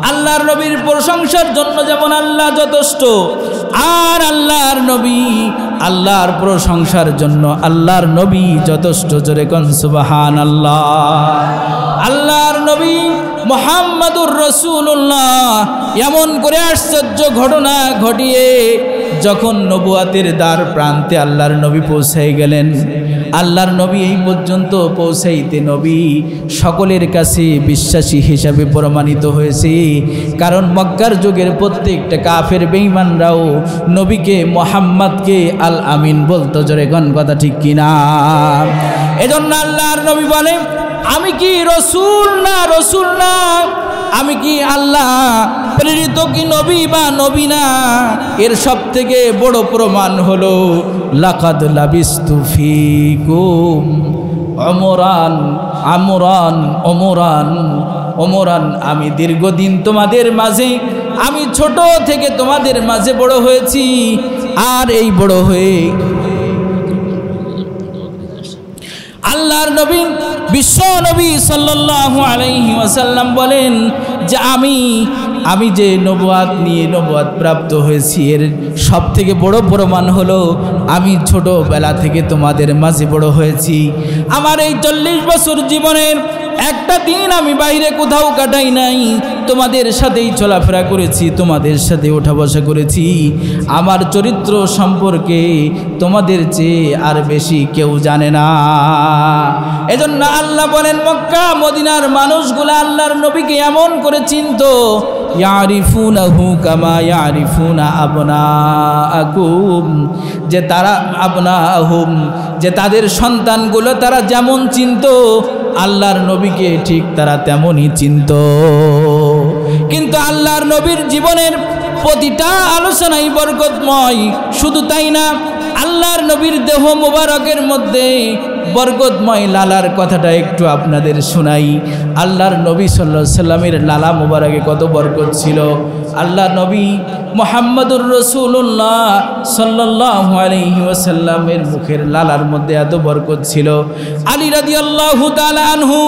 আল্লাহর নবীর প্রশংসার জন্য যেমন আল্লাহ যথেষ্ট, আর আল্লাহর নবী আল্লাহর প্রশংসার জন্য আল্লাহর নবী যথেষ্ট। জোরে কোন সুবহানাল্লাহ। আল্লাহর নবী মুহাম্মাদুর রাসূলুল্লাহ এমন করে আশ্চর্য ঘটনা ঘটিয়ে যখন নবুয়াতের দ্বার প্রান্তে আল্লাহর নবী পৌঁছে গেলেন, আল্লাহর নবী এই পর্যন্ত পৌঁছাইতে নবী সকলের কাছে বিশ্বাসী হিসাবে প্রমাণিত হয়েছে। কারণ মক্কার যুগের প্রত্যেকটা কাফের বেঈমানরাও নবীকে মুহাম্মদকে আল আমিন বলতো। জোরে কোন কথা ঠিক কিনা? এজন্য আল্লাহর নবী বলে, আমি কি রসুল না? রসুল না? আমি কি আল্লাহ প্রেরিত কি নবী বা নবী না? এর সব থেকে বড় প্রমাণ হলো লাকাদ লাবিস্তু ফিকুম আমরান আমরান আমরান আমরান। আমি দীর্ঘদিন তোমাদের মাঝে, আমি ছোট থেকে তোমাদের মাঝে বড় হয়েছি। আর এই বড় হয়ে আল্লাহর নবী বিশ্ব নবী সাল্লাল্লাহু আলাইহি ওয়াসাল্লাম বলেন যে আমি যে নবুয়াত নিয়ে নবুয়াত প্রাপ্ত হয়েছি, এর সব থেকে বড় প্রমাণ হলো আমি ছোটবেলা থেকে তোমাদের মাঝে বড় হয়েছি। আমার এই 40 বছর জীবনের একটা দিন আমি বাইরে কোথাও কাটাই নাই, তোমাদের সাথেই চলাফেরা করেছি, তোমাদের সাথে ওঠা বসা করেছি। আমার চরিত্র সম্পর্কে তোমাদের চেয়ে আর বেশি কেউ জানে না। এজন্য আল্লাহ বলেন, মক্কা মদিনার মানুষগুলো আল্লাহর নবীকে এমন করে চিনতো, ইয়ারিফুনাহু কামা ইয়ারিফুনা আবনাআকুম, যে তারা আবনাআহুম, যে তাদের সন্তানগুলো তারা যেমন চিনতো আল্লাহর নবীকে ঠিক তারা তেমনই চিনত। কিন্তু আল্লাহর নবীর জীবনের প্রতিটা আলোচনাই বরকতময়। শুধু তাই না, আল্লাহর নবীর দেহ মোবারকের মধ্যে বরকতময় লালার কথাটা একটু আপনাদের শোনাই। আল্লাহর নবী সাল্লাল্লাহু আলাইহি সাল্লামের লালা মোবারকে কত বরকত ছিল। আল্লাহ নবী মুহাম্মাদুর রাসূলুল্লাহ সাল্লাল্লাহু আলাইহি ওয়াসাল্লামের মুখের লালার মধ্যে এত বরকত ছিল। আলী রাদিয়াল্লাহু তাআলা আনহু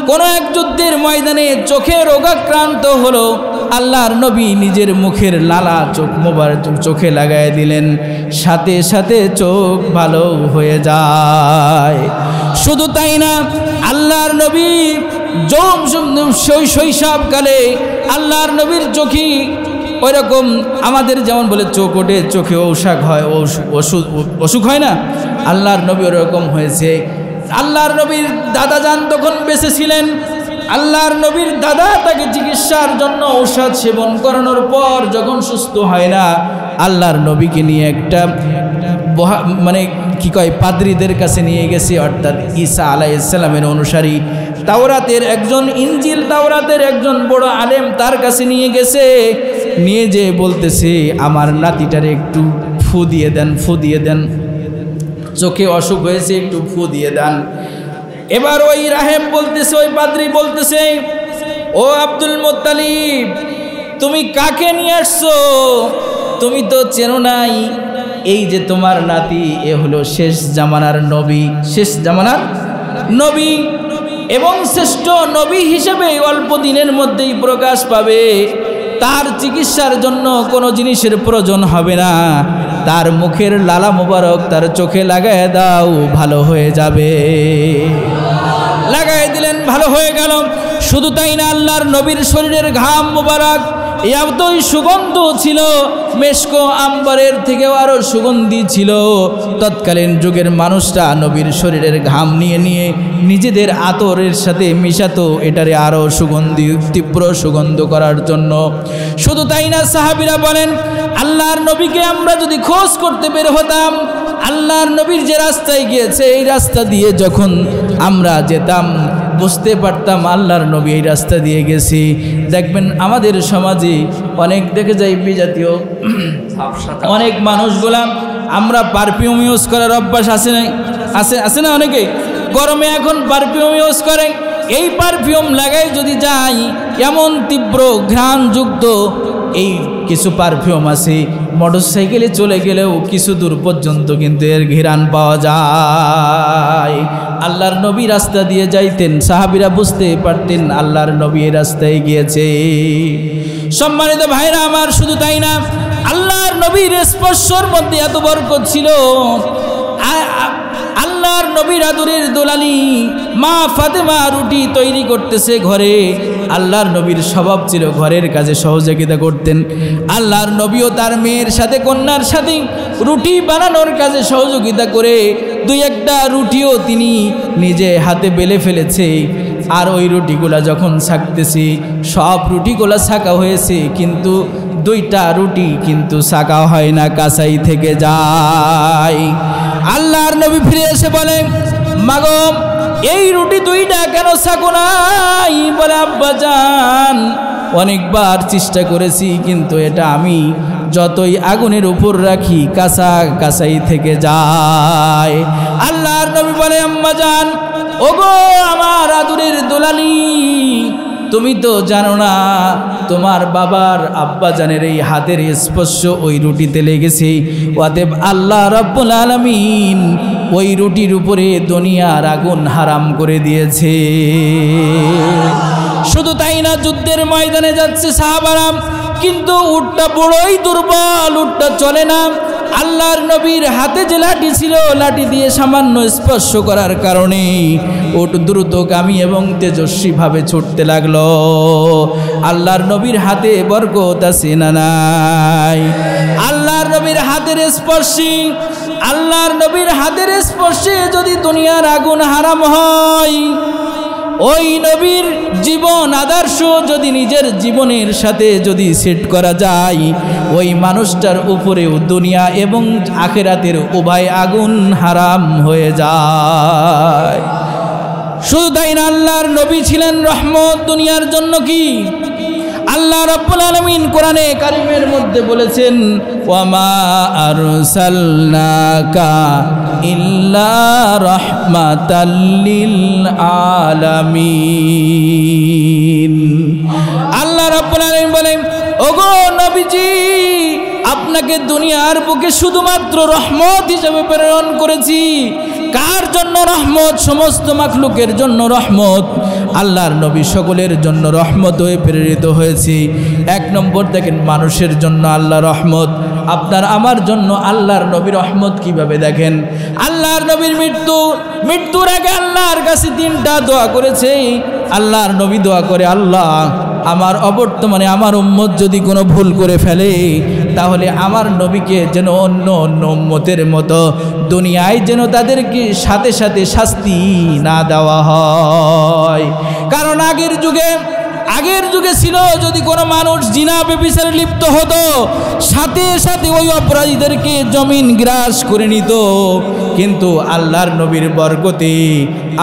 কোন এক যুদ্ধের ময়দানে চোখে রোগাক্রান্ত হলো, আল্লাহর নবী নিজের মুখের লালা চোখ মোবারক চোখে লাগায় দিলেন, সাথে সাথে চোখ ভালো হয়ে যায়। শুধু তাই না, আল্লাহর নবী শৈশবকালে আল্লাহর নবীর চোখে ওই রকম আমাদের যেমন বলে চোখ ওঠে, চোখে অসুখ হয়, অসুখ হয় না, আল্লাহর নবী ওরকম হয়েছে। আল্লাহর নবীর দাদা যান তখন বেঁচে ছিলেন। আল্লাহর নবীর দাদা তাকে চিকিৎসার জন্য ঔষধ সেবন করানোর পর যখন সুস্থ হয় না, আল্লাহর নবীকে নিয়ে একটা মানে কি কয় পাদ্রীদের কাছে নিয়ে গেছে, অর্থাৎ ঈসা আলাইহিস সালামের অনুসারী, তাওরাতের একজন, ইনজিল তাওরাতের একজন বড় আলেম, তার কাছে নিয়ে গেছে। নিয়ে যে বলতেছে, আমার নাতিটারে একটু ফু দিয়ে দেন, ফু দিয়ে দেন, চোখে অসুখ হয়েছে, একটু ফু দিয়ে দেন। এবার ওই রাহেব বলতেছে, ওই পাদ্রী বলতেছে, ও আব্দুল মুত্তালিব, তুমি কাকে নিয়ে আসছো? তুমি তো চেনো নাই, এই যে তোমার নাতি, এ হলো শেষ জামানার নবী, শেষ জামানার নবী এবং শ্রেষ্ঠ নবী হিসেবে অল্প দিনের মধ্যেই প্রকাশ পাবে। তার চিকিৎসার জন্য কোনো জিনিসের প্রয়োজন হবে না, তার মুখের লালা মোবারক তার চোখে লাগায় দাও, ভালো হয়ে যাবে। লাগাই দিলেন, ভালো হয়ে গেল। শুধু তাই না, আল্লাহর নবীর শরীরের ঘাম মোবারক এতই সুগন্ধ ছিল, মেশকো আম্বরের থেকেও আরও সুগন্ধি ছিল। তৎকালীন যুগের মানুষরা নবীর শরীরের ঘাম নিয়ে নিয়ে নিজেদের আতরের সাথে মিশাতো, এটারে আরও সুগন্ধি, তীব্র সুগন্ধ করার জন্য। শুধু তাই না, সাহাবীরা বলেন, আল্লাহর নবীকে আমরা যদি খোঁজ করতে বের হতাম, আল্লাহর নবীর যে রাস্তায় গিয়েছে এই রাস্তা দিয়ে যখন আমরা যেতাম, বুঝতে পারতাম আল্লাহর নবী এই রাস্তা দিয়ে গেছি। দেখবেন আমাদের সমাজে অনেক দেখে যাই বিজাতীয় অনেক মানুষগুলা, আমরা পারফিউম ইউজ করার অভ্যাস আছে না, আছে না অনেকে, গরমে এখন পারফিউম ইউজ করে। এই পারফিউম লাগাই যদি যাই, এমন তীব্র ঘ্রাণযুক্ত এই কিছু পারফিউম আছে, মোটরসাইকেলে চলে গেলেও কিছু দূর পর্যন্ত কিন্তু এর ঘিরান পাওয়া যায়। আল্লাহর নবী রাস্তা দিয়ে যাইতেন, সাহাবীরা বুঝতে পারতেন আল্লাহর নবী এই রাস্তায় গিয়েছে। সম্মানিত ভাইরা আমার, শুধু তাই না, আল্লাহর নবীর স্পর্শর মধ্যে এত বরকত ছিল। আল্লাহর নবীর আদরের দোলালি মা ফাতেমা রুটি তৈরি করতেছে ঘরে। আল্লাহর নবীর স্বভাব ছিল ঘরের কাজে সহযোগিতা করতেন। আল্লাহর নবীও তার মেয়ের সাথে, কন্যার সাথে রুটি বানানোর কাজে সহযোগিতা করে দুই একটা রুটিও তিনি নিজে হাতে বেলে ফেলেছে। আর ওই রুটিগুলা যখন ছাকতেছি, সব রুটিগুলা ছাকা হয়েছে, কিন্তু দুইটা রুটি কিন্তু ছাকা হয় না, কাঁচাই থেকে যায়। আল্লাহর নবী ফিরে এসে বলে, মাগো এই রুটি দুইটা কেন ছাকো নাই? বলে, আব্বাজান অনেকবার চেষ্টা করেছি, কিন্তু এটা আমি যতই আগুনের উপর রাখি কাঁচাই থেকে যায়। আল্লাহর নবী বলে, আম্মাজান, ওগো আমার আদরের দুলালি, তুমি তো জানো না তোমার বাবার আব্বাজানের এই হাতের স্পর্শ ওই রুটিতে লেগেছে। অতএব আল্লাহ রাব্বুল আলামিন ওই রুটির উপরে দুনিয়ার আগুন হারাম করে দিয়েছে। শুধু তাই না, যুদ্ধের ময়দানে যাচ্ছে সাহাবারা, কিন্তু উটটা বড়ই দুর্বল, উটটা চলে না। আল্লাহর নবীর হাতে যে লাঠি ছিল, লাঠি দিয়ে সামান্য স্পর্শ করার কারণে উট দ্রুতগামী এবং তেজস্বীভাবে ছুটতে লাগলো। আল্লাহর নবীর হাতে বরকত আছে না নাই? আল্লাহর নবীর হাতের স্পর্শে, আল্লাহর নবীর হাতের স্পর্শে যদি দুনিয়ার আগুন হারাম হয়, ওই নবীর জীবন আদর্শ যদি নিজের জীবনের সাথে যদি সেট করা যায়, ওই মানুষটার উপরেও দুনিয়া এবং আখিরাতের উভয় আগুন হারাম হয়ে যায়। শুধু তাই না, আল্লাহর নবী ছিলেন রহমত দুনিয়ার জন্য। কি আল্লাহ রাব্বুল আলামিন কোরআনে কারিমের মধ্যে বলেছেন, ওয়ামা আরসালনাকা ইল্লা রাহমাতাল লিল আলামিন। আল্লাহ রাব্বুল আলামিন বলেন, ওগো নবীজি, আপনাকে দুনিয়ার বুকে শুধুমাত্র রহমত হিসেবে প্রেরণ করেছি। কার জন্য রহমত? সমস্ত মাখলুকের জন্য রহমত। আল্লাহর নবী সকলের জন্য রহমত হয়ে প্রেরিত হয়েছি। এক নম্বর দেখেন, মানুষের জন্য আল্লাহ রহমত। আপনার আমার জন্য আল্লাহর নবী রহমত কিভাবে দেখেন। আল্লাহর নবীর মৃত্যুর আগে আল্লাহর কাছে 3টা দোয়া করেছে। আল্লাহর নবী দোয়া করে, আল্লাহ আমার অবর্তমানে আমার উম্মত যদি কোনো ভুল করে ফেলে, তাহলে আমার নবীকে যেন অন্য উম্মতের মতো দুনিয়ায় যেন তাদেরকে সাথে সাথে শাস্তি না দেওয়া হয়। কারণ আগের যুগে ছিল, যদি কোনো মানুষ জিনা ব্যভিচারে লিপ্ত হতো, সাথে সাথে ওই অপরাধীদেরকে জমিন গ্রাস করে নিত। কিন্তু আল্লাহর নবীর বরকতে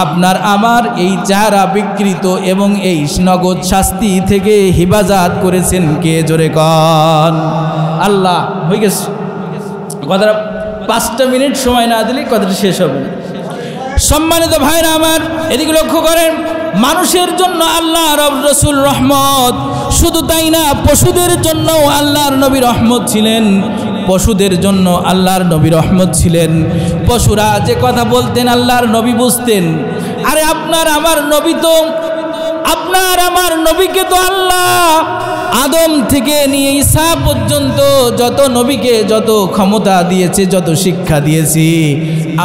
আপনার আমার এই চেহারা বিকৃত এবং এই নগদ শাস্তি থেকে হেফাজত করেছেন কে? জোরে কন আল্লাহ। হয়ে গেছে কথাটা, 5টা মিনিট সময় না দিলে কথাটা শেষ হবে। সম্মানিত ভাইরা আমার, এদিকে লক্ষ্য করেন, মানুষের জন্য আল্লাহ রসুল রহমত। শুধু তাই না, পশুদের জন্য আল্লাহর নবী রহমত ছিলেন। পশুদের জন্য আল্লাহর নবী রহমত ছিলেন। পশুরা যে কথা বলতেন আল্লাহর নবী বুঝতেন। আরে আপনার আমার নবীকে তো আল্লাহ আদম থেকে নিয়ে ঈসা পর্যন্ত যত নবীকে যত ক্ষমতা দিয়েছে, যত শিক্ষা দিয়েছি,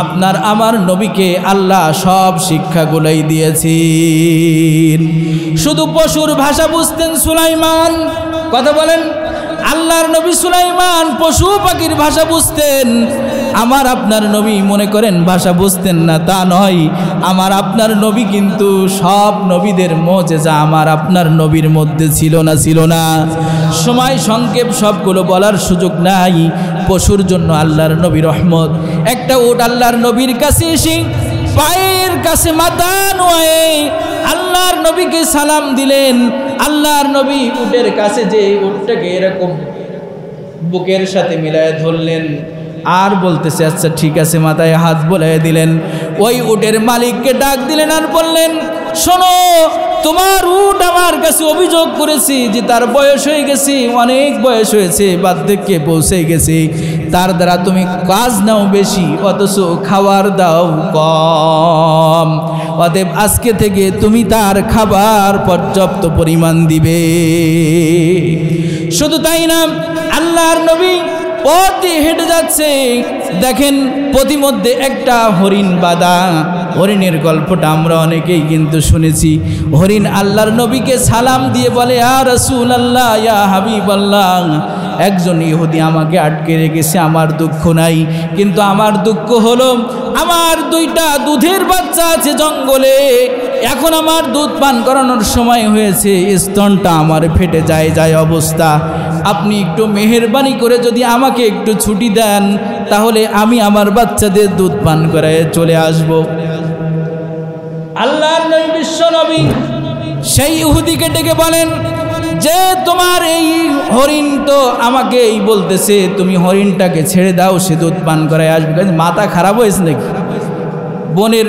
আপনার আমার নবীকে আল্লাহ সব শিক্ষাগুলোই দিয়েছেন। শুধু পশুর ভাষা বুঝতেন সুলাইমান, কথা বলেন, আল্লাহর নবী সুলাইমান পশু পাখির ভাষা বুঝতেন। আমার আপনার নবী মনে করেন ভাষা বুঝতেন না, তা নয়। আমার আপনার নবী কিন্তু সব নবীদের মুজিজা আমার আপনার নবীর মধ্যে ছিল না। সময় সংক্ষেপ, সবগুলো বলার সুযোগ নাই। পশুর জন্য আল্লাহর নবী রহমত। একটা উট আল্লাহর নবীর কাছে এসে পায়ের কাছে মাথা নোয়ে আল্লাহর নবীকে সালাম দিলেন। আল্লাহর নবী উটের কাছে যে উটটাকে এরকম বুকের সাথে মিলায় ধরলেন, আর বলতেছে আচ্ছা ঠিক আছে, মাথায় হাত বোলায় দিলেন। ওই উটের মালিককে ডাক দিলেন আর বললেন, শোনো তোমার উট আমার কাছে অভিযোগ করেছে যে তার বয়স হয়ে গেছে, অনেক বয়স হয়েছে, বার্ধক্যে পৌঁছে গেছে, তার দ্বারা তুমি কাজ নাও বেশি অথচ খাবার দাও কম। অতএব আজকে থেকে তুমি তার খাবার পর্যাপ্ত পরিমাণ দিবে। শুধু তাই না, আল্লাহর নবী পথে হেঁটে যাচ্ছে, দেখেন পথিমধ্যে একটা হরিণ বাঁধা। হরিণের গল্পটা আমরা অনেকেই কিন্তু শুনেছি। হরিণ আল্লাহর নবীকে সালাম দিয়ে বলে, ইয়া রাসূলুল্লাহ, ইয়া হাবিবাল্লাহ, একজন ইহুদি আমাকে আটকে রেখেছে, আমার দুঃখ নাই, কিন্তু আমার দুঃখ হলো আমার দুইটা দুধের বাচ্চা আছে জঙ্গলে, এখন আমার দুধ পান করানোর সময় হয়েছে, স্তনটা আমার ফেটে যায় অবস্থা। আপনি একটু মেহেরবানি করে যদি আমাকে একটু ছুটি দেন, তাহলে আমি আমার বাচ্চাদের দুধ পান করায় চলে আসব। আল্লাহর নবী বিশ্ব নবী সেই ইহুদিকে ডেকে বলেন যে, তোমার এই হরিণ তো আমাকে এই বলতেছে, তুমি হরিণটাকে ছেড়ে দাও, সে দুধ পান করায় আসবে। মাথা খারাপ হয়েছে নাকি? বনের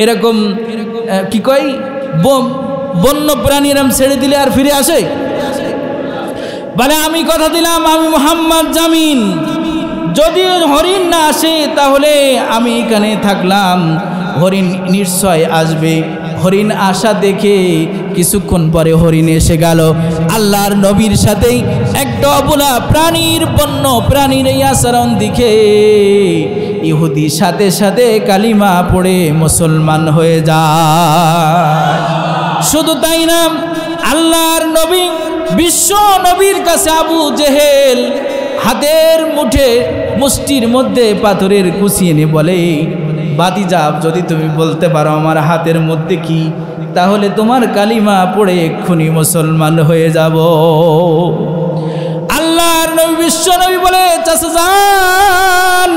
এরকম কি কয়, বন্য প্রাণী এরকম ছেড়ে দিলে আর ফিরে আসে? বলে, আমি কথা দিলাম, আমি মুহাম্মদ জামিন, যদি হরিণ না আসে তাহলে আমি এখানে থাকলাম, হরিণ নিশ্চয় আসবে। হরিণ আসা দেখে কিছুক্ষণ পরে হরিণ এসে গেল। আল্লাহর নবীর সাথেই একটা অবলা প্রাণীর বন্য প্রাণীর এই আচরণ দেখে ইহুদি সাথে সাথে কালিমা পড়ে মুসলমান হয়ে যায়। শুধু তাই না, আল্লাহর নবী বিশ্ব নবীর কাছে আবু জেহেল হাতের মুষ্টির মধ্যে পাথরের কুচি এনে বলে, বাতিজা, যদি তুমি বলতে পারো আমার হাতের মধ্যে কি, তাহলে তোমার কালিমা পড়ে এক্ষুনি মুসলমান হয়ে যাব। আল্লাহর নবী বিশ্ব নবী বলে, চাচা যান,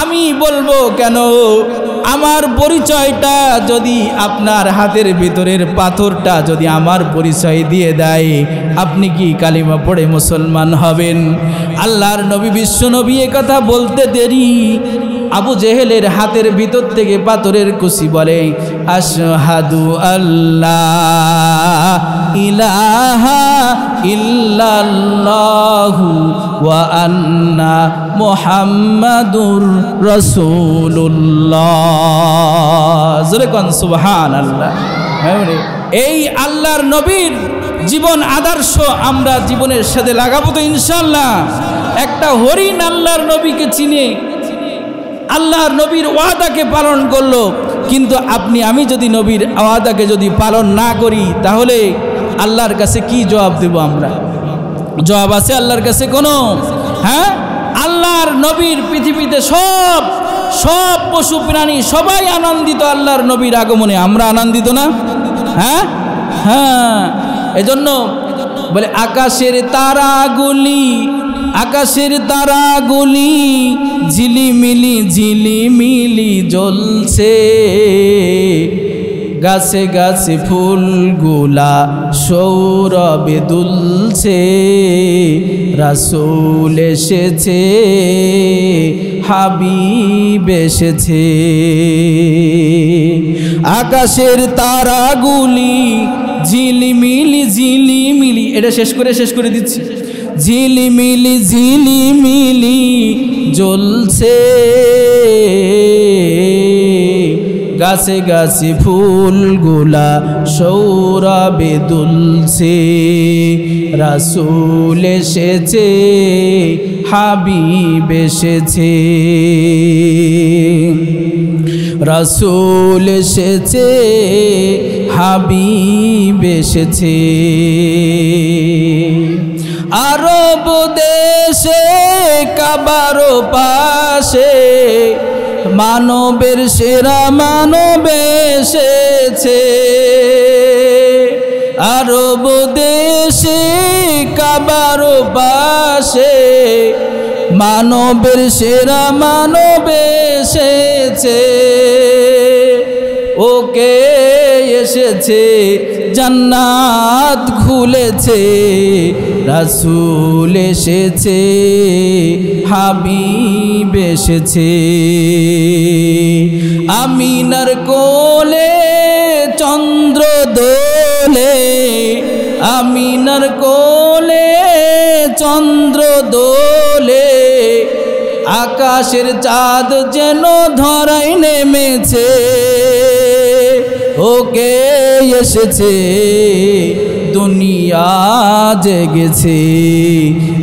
আমি বলবো কেন, আমার পরিচয়টা যদি আপনার হাতের ভিতরের পাথরটা যদি আমার পরিচয় দিয়ে দেয়, আপনি কি কালিমা পড়ে মুসলমান হবেন? আল্লাহর নবী বিশ্ব নবী এ কথা বলতে দেরি, আবু জেহেলের হাতের ভিতর থেকে পাথরের কুচি বলে, আশহাদু আল্লাহ ইলাহা ইল্লাল্লাহু ওয়া আন্না মুহাম্মাদুর রাসূলুল্লাহ। জোরে কোন সুবহানাল্লাহ। এই আল্লাহর নবীর জীবন আদর্শ আমরা জীবনের সাথে লাগাবো তো ইনশাআল্লাহ। একটা হরিণ আল্লাহর নবীকে চিনে, আল্লাহর নবীর ওয়াদাকে পালন করলো, কিন্তু আপনি আমি যদি নবীর ওয়াদাকে যদি পালন না করি, তাহলে আল্লাহর কাছে কি জবাব দেব আমরা? জবাব আছে আল্লাহর কাছে কোনো? হ্যাঁ, আল্লাহর নবীর পৃথিবীতে সব পশু প্রাণী সবাই আনন্দিত আল্লাহর নবীর আগমনে, আমরা আনন্দিত না? হ্যাঁ হ্যাঁ, এজন্য বলে, আকাশের তারাগুলি ঝিলিমিলি জ্বলছে, গাছে গাছে ফুলগুলা সৌরভে দুলছে, রাসূল এসেছে, হাবিব এসেছে। আকাশের তারাগুলি ঝিলিমিলি, এটা শেষ করে দিচ্ছি, ঝিলিমিলি জ্বলছে, গাছে গাছে ফুলগুলা সৌরভে দুলছে, রাসূল এসেছে, হাবিব এসেছে, রাসূল এসেছে, হাবিব এসেছে। আরব দেশে কাবার পাশে মানবের সেরা মানব এসেছে, আরব দেশে কাবার পাশে মানবের সেরা মানব এসেছে, ওকে এসেছে, জান্নাত খুলেছে, রাসূল এসেছে, হাবিব এসেছে। আমিনার কোলে চন্দ্র দোলে, আমিনার কোলে চন্দ্র দোলে, আকাশের চাঁদ যেন ধরায় নেমেছে। ওকে এসেছে দুনিয়া জেগেছে,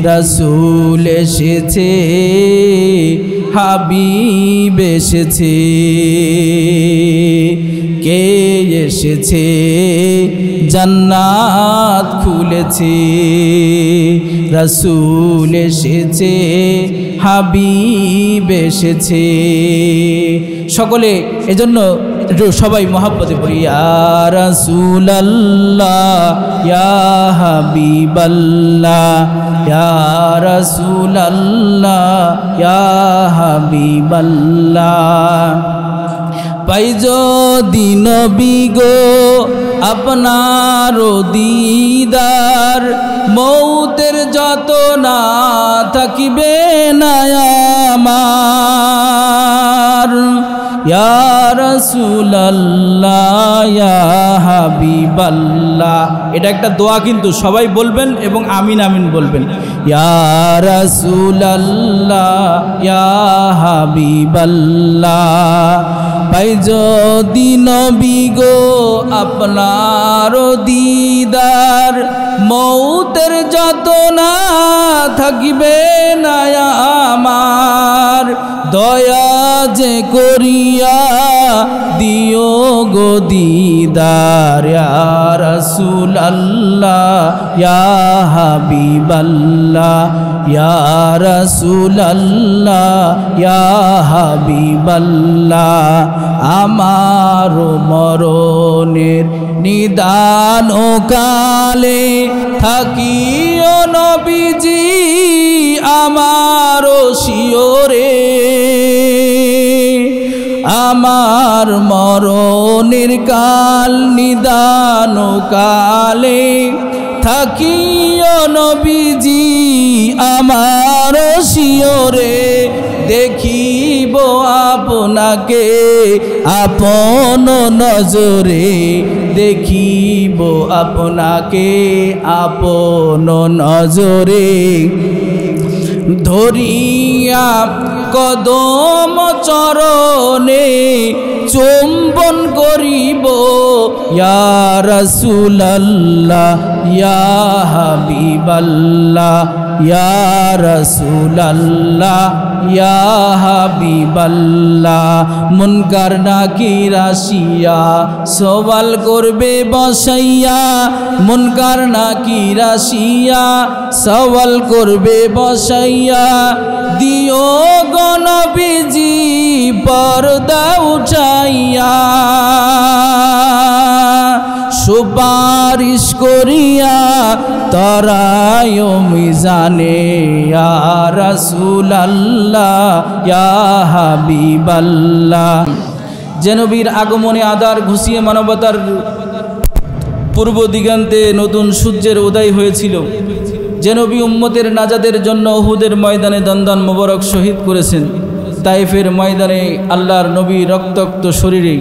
রাসূল এসেছে, হাবিব এসেছে। কে এসেছে জান্নাত খুলেছে, রাসূল এসেছে, হাবিব এসেছে। সকলে এজন্য সবাই মহব্বতে পড়ি, ইয়া রাসূলাল্লাহ ইয়া হাবিবাল্লাহ, ইয়া রাসূলাল্লাহ ইয়া হাবিবাল্লাহ। পাই যদি নবী গো আপনার দিদার, মৌতের যত না থাকিবে না আমার। ইয়া রাসূলাল্লাহ ইয়া হাবিবাল্লাহ, এটা একটা দোয়া কিন্তু সবাই বলবেন এবং আমিন আমিন বলবেন। ইয়া রাসূলাল্লাহ ইয়া হাবিবাল্লাহ, পাই যদি নবী গো আপনার দিদার, মৌতের যত না থাকিবে না আমার। দয়া যে করিয়া দিও গো দিদার, ইয়া রাসূলাল্লাহ ইয়া হাবিবাল্লাহ, ইয়া রাসূলাল্লাহ ইয়া হাবিবাল্লাহ। আমার মরণের নিদান কালে থাকিও নবীজি আমার শিওরে, আমার মরণের কাল নিদান কালে থাকিও নবীজি আমার শিওরে। দেখিব আপনাকে আপন নজরে, দেখিব আপনাকে আপন নজরে। ধরিয়া কদম চরণে চুম্বন করিব, ইয়া রাসূলাল্লাহ ইয়া হাবিবাল্লাহ, ইয়া রাসূলাল্লাহ ইয়া হাবিবাল্লাহ। মুনকার নাকির আসিয়া সওয়াল করবে বসাইয়া, মুনকার নাকির আসিয়া সওয়াল করবে বসাইয়া। দিও গো নবীজি পর্দা উঠাইয়া, সুপারিশ করিয়া তরায় মিজানে, ইয়া রাসূলাল্লাহ ইয়া হাবিবাল্লাহ। যে নবীর আগমনে আদার ঘুষিয়ে মানবতার পূর্ব দিগন্তে নতুন সূর্যের উদয় হয়েছিল, যে নবী উম্মতের নাজাদের জন্য উহুদের ময়দানে দন্দন মোবারক শহীদ করেছেন, তাইফের ময়দানে আল্লাহর নবী রক্তাক্ত শরীরে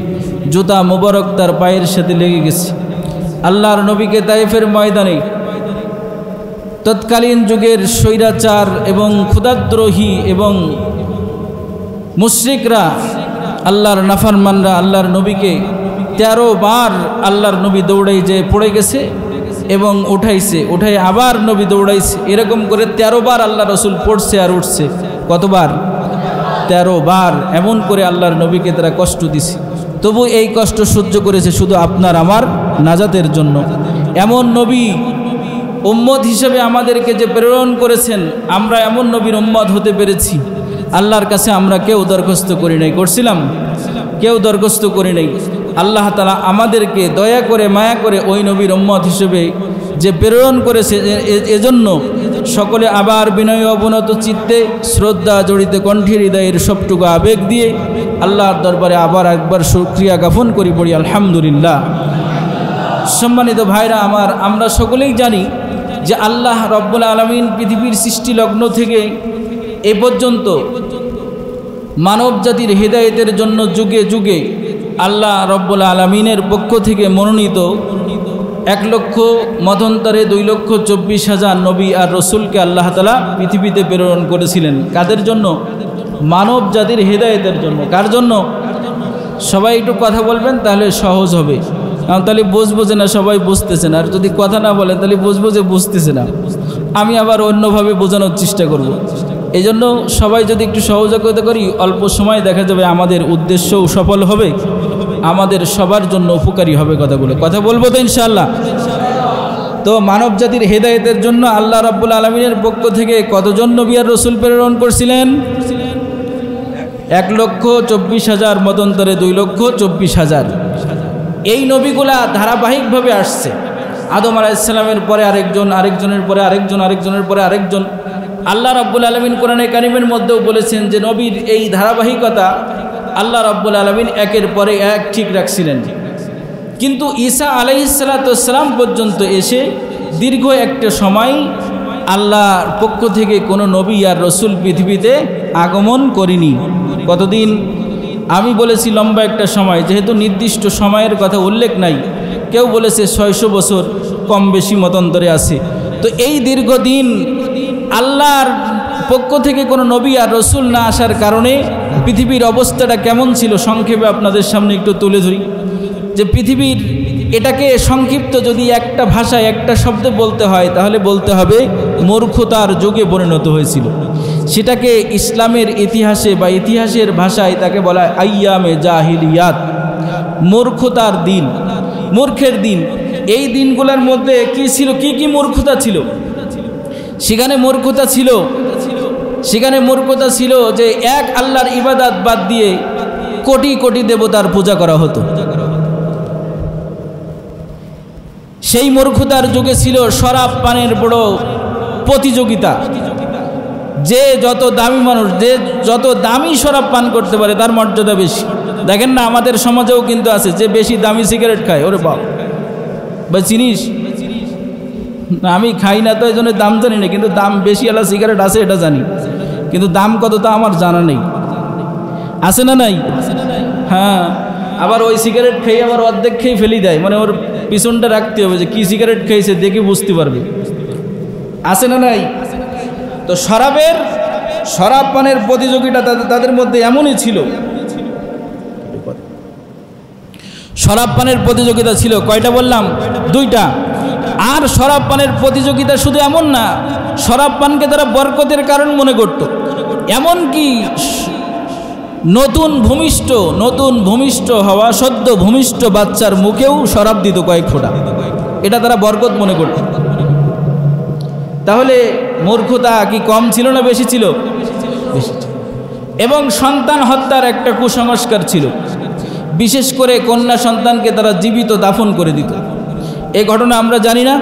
জুতা মোবারক তার পায়ের সাথে লেগে গেছে। আল্লাহর নবীকে তাইফের ময়দানে তৎকালীন যুগের স্বৈরাচার এবং ক্ষুধাদ্রোহী এবং মুশরিকরা, আল্লাহর নাফরমানরা আল্লাহর নবীকে 13 বার আল্লাহর নবী দৌড়াই যে পড়ে গেছে এবং উঠাইছে, উঠাই আবার নবী দৌড়াইছে, এরকম করে 13 বার আল্লাহ রসুল পড়ছে আর উঠছে। কতবার? 13 বার। এমন করে আল্লাহর নবীকে তারা কষ্ট দিছে, তবু এই কষ্ট সহ্য করেছে শুধু আপনার আমার নাজাতের জন্য। এমন নবী উম্মত হিসেবে আমাদেরকে যে প্রেরণ করেছেন, আমরা এমন নবীর উম্মত হতে পেরেছি। আল্লাহর কাছে আমরা কেউ দরখাস্ত করি নাই, করছিলাম? কেউ দরখাস্ত করি নাই। আল্লাহ তাআলা আমাদেরকে দয়া করে মায়া করে ওই নবীর উম্মত হিসেবে যে প্রেরণ করেছে, এজন্য সকলে আবার বিনয় অবনত চিত্তে শ্রদ্ধা জড়িত কণ্ঠে হৃদয়ের সবটুকু আবেগ দিয়ে আল্লাহর দরবারে আবার একবার শুকরিয়া জ্ঞাপন করি, পড়ি আলহামদুলিল্লাহ। সম্মানিত ভাইরা আমার, আমরা সকলেই জানি যে আল্লাহ রব্বুল আলামিন পৃথিবীর সৃষ্টি লগ্ন থেকে এ পর্যন্ত মানব জাতির হেদায়েতের জন্য যুগে যুগে আল্লাহ রব্বুল আলামিনের পক্ষ থেকে মনোনীত 1 লক্ষ মতান্তরে 2,24,000 নবী আর রসুলকে আল্লাহ তাআলা পৃথিবীতে প্রেরণ করেছিলেন। কাদের জন্য? মানব জাতির হেদায়েতের জন্য। কার জন্য? সবাই একটু কথা বলবেন তাহলে সহজ হবে, কারণ তাহলে বুঝবো যে না সবাই বুঝতেছে না, আর যদি কথা না বলেন তাহলে বুঝবো যে বুঝতেছে না। আমি আবার অন্যভাবে বোঝানোর চেষ্টা করব। এই জন্য সবাই যদি একটু সহযোগিতা করি, অল্প সময় দেখা যাবে আমাদের উদ্দেশ্যও সফল হবে, আমাদের সবার জন্য উপকারী হবে কথাগুলো। কথা বলবো তো ইনশাআল্লাহ। তো মানব জাতির হেদায়েতের জন্য আল্লাহ রাব্বুল আলামিনের পক্ষ থেকে কতজন নবী আর রসুল প্রেরণ করছিলেন? 1,24,000 মতান্তরে 2,24,000। এই নবীগুলা ধারাবাহিকভাবে আসছে। আদম আলাইহিস সালামের পরে আরেকজন, আরেকজনের পরে আরেকজন, আরেকজনের পরে আরেকজন। আল্লাহ রাব্বুল আলামিন কোরআনে কারীমের মধ্যেও বলেছেন যে নবীর এই ধারাবাহিকতা আল্লাহ রাব্বুল আলামিন একের পরে এক ঠিক রাখছিলেন। কিন্তু ঈসা আলাইহিস সালাম পর্যন্ত এসে দীর্ঘ একটা সময় আল্লাহর পক্ষ থেকে কোনো নবী আর রসুল পৃথিবীতে আগমন করেনি। কতদিন? আমি বলেছি লম্বা একটা সময়, যেহেতু নির্দিষ্ট সময়ের কথা উল্লেখ নাই। কেউ বলেছে 600 বছর, কম বেশি মতান্তরে আছে। তো এই দীর্ঘদিন আল্লাহর পক্ষ থেকে কোনো নবী আর রসুল না আসার কারণে পৃথিবীর অবস্থাটা কেমন ছিল সংক্ষেপে আপনাদের সামনে একটু তুলে ধরি। যে পৃথিবীর এটাকে সংক্ষিপ্ত যদি একটা ভাষায় একটা শব্দে বলতে হয় তাহলে বলতে হবে মূর্খতার যুগে পরিণত হয়েছিল। সেটাকে ইসলামের ইতিহাসে বা ইতিহাসের ভাষায় তাকে বলা হয় আইয়ামে জাহিলিয়াত, মূর্খতার দিন, মূর্খের দিন। এই দিনগুলোর মধ্যে কি ছিল, কি কি মূর্খতা ছিল? সেখানে মূর্খতা ছিল যে এক আল্লাহর ইবাদত বাদ দিয়ে কোটি কোটি দেবতার পূজা করা হতো। সেই মূর্খতার যুগে ছিল শরাব পানের বড় প্রতিযোগিতা। যে যত দামি মানুষ, যে যত দামি শরাব পান করতে পারে তার মর্যাদা বেশি। দেখেন না আমাদের সমাজেও কিন্তু আছে যে বেশি দামি সিগারেট খায়, ওরে বাপ বা চিনিস না, আমি খাই না তো এই জন্য দাম জানি না, কিন্তু দাম বেশি আলা সিগারেট আছে এটা জানি, কিন্তু দাম কত তা আমার জানা নেই। আছে না নাই? হ্যাঁ, আবার ওই সিগারেট খেয়ে আবার অর্ধেক খেয়ে ফেলি দেয়, মানে ওর পিছনটা রাখতে হবে যে কি সিগারেট খেয়েছে দেখে বুঝতে পারবে। আছে না নাই? তো শরাব পানের প্রতিযোগিতা তাদের মধ্যে এমনই ছিল। শরাব পানের প্রতিযোগিতা ছিল কয়টা বললাম? 2টা। আর শরাব পানের প্রতিযোগিতা শুধু এমন না, শরাব পানকে তারা বরকতের কারণ মনে করত। এমনকি নতুন ভূমিষ্ঠ হওয়া সদ্য ভূমিষ্ঠ বাচ্চার মুখেও শরাব দিত কয়েক ফোঁটা, এটা তারা বরকত মনে করত। তাহলে মূর্খতা কি কম ছিল না বেশি ছিল? বেশি ছিল। এবং সন্তান হত্যার একটা কুসংস্কার ছিল। বিশেষ করে কন্যা সন্তানকে তারা জীবিত দাফন করে দিত। এই ঘটনা আমরা জানি না,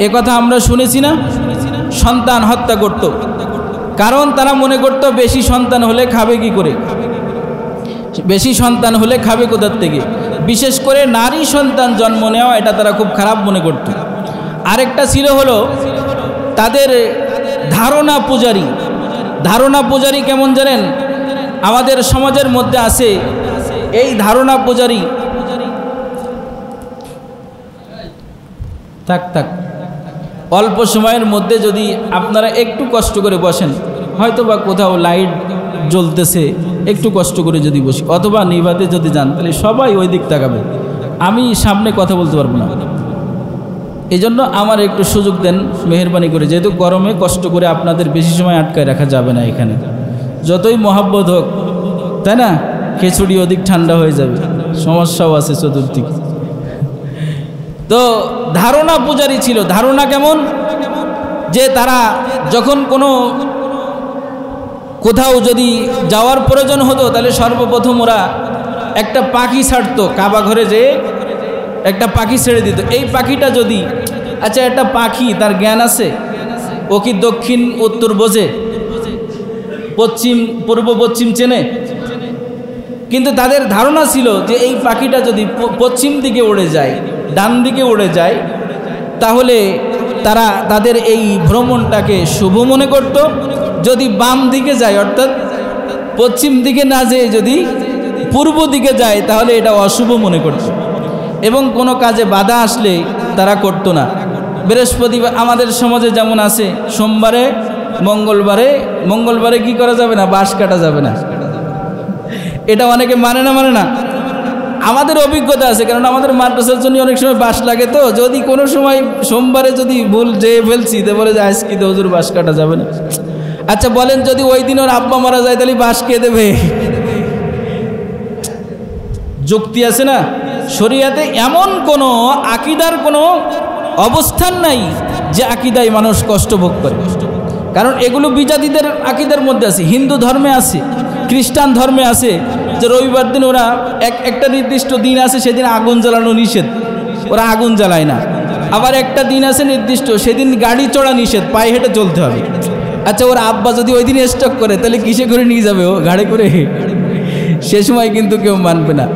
এ কথা আমরা শুনেছি না? সন্তান হত্যা করত, কারণ তারা মনে করত বেশি সন্তান হলে খাবে কি করে, বেশি সন্তান হলে খাবে কোথার থেকে। বিশেষ করে নারী সন্তান জন্ম নেওয়া এটা তারা খুব খারাপ মনে করত। আরেকটা ছিল হলো তাদের ধারণা পূজারী কেমন জানেন? আমাদের সমাজের মধ্যে আছে এই ধারণা পূজারী। থাক অল্প সময়ের মধ্যে যদি আপনারা একটু কষ্ট করে বসেন, হয়তো বা কোথাও লাইট জ্বলতেছে, একটু কষ্ট করে যদি বসি অথবা নিভাতে যদি যান তাহলে সবাই ওই দিক তাকাবে, আমি সামনে কথা বলতে পারবো না। এই জন্য আমার একটু সুযোগ দেন মেহেরবানি করে, যেহেতু গরমে কষ্ট করে আপনাদের বেশি সময় আটকায় রাখা যাবে না এখানে। যতই মহাব্বত হোক, তাই না, খিচুড়ি অধিক ঠান্ডা হয়ে যাবে, সমস্যাও আছে চতুর্দিক। তো ধারণা পূজারী ছিল। ধারণা কেমন? যে তারা যখন কোথাও যদি যাওয়ার প্রয়োজন হতো তাহলে সর্বপ্রথম ওরা একটা পাখি ছাড়তো, কাবা ঘরে যে একটা পাখি ছেড়ে দিত। এই পাখিটা যদি, আচ্ছা একটা পাখি তার জ্ঞান আছে, ও কি দক্ষিণ উত্তর বোঝে, পশ্চিম পূর্ব পশ্চিম চেনে? কিন্তু তাদের ধারণা ছিল যে এই পাখিটা যদি পশ্চিম দিকে উড়ে যায়, ডান দিকে উড়ে যায়, তাহলে তারা তাদের এই ভ্রমণটাকে শুভ মনে করত। যদি বাম দিকে যায়, অর্থাৎ পশ্চিম দিকে না যেয়ে যদি পূর্ব দিকে যায় তাহলে এটা অশুভ মনে করত এবং কোনো কাজে বাধা আসলে তারা করতো না। বৃহস্পতিবার আমাদের সমাজে যেমন আছে, সোমবারে মঙ্গলবারে কি করা যাবে না, বাঁশ কাটা যাবে না। এটা অনেকে মানে না। আমাদের অভিজ্ঞতা আছে, কারণ আমাদের মাদ্রাসার জন্য অনেক সময় বাঁশ লাগে। তো যদি কোনো সময় সোমবারে যদি ভুল যেয়ে ফেলছি তো বলে যে আজকে তো হুজুর বাঁশ কাটা যাবে না। আচ্ছা বলেন, যদি ওই দিন ওর আব্বা মারা যায় তাহলে বাঁশ কে দেবে? যুক্তি আছে না? শরিয়াতে এমন কোনো আকীদার কোনো অবস্থান নাই যে আকীদায় মানুষ কষ্ট ভোগ করে, কারণ এগুলো বিজাতিদের আকীদার মধ্যে আছে। হিন্দু ধর্মে আছে, খ্রিস্টান ধর্মে আছে যে রবিবার দিন ওরা একটা নির্দিষ্ট দিন আছে, সেদিন আগুন জ্বালানো নিষেধ, ওরা আগুন জ্বালায় না। আবার একটা দিন আছে নির্দিষ্ট, সেদিন গাড়ি চড়া নিষেধ, পায়ে হেঁটে চলতে হবে। আচ্ছা ওর আব্বা যদি ওই দিন স্টক করে তাহলে কিসে করে নিয়ে যাবে ও? গাড়ি করে। সে সময় কিন্তু কেউ মানবে না।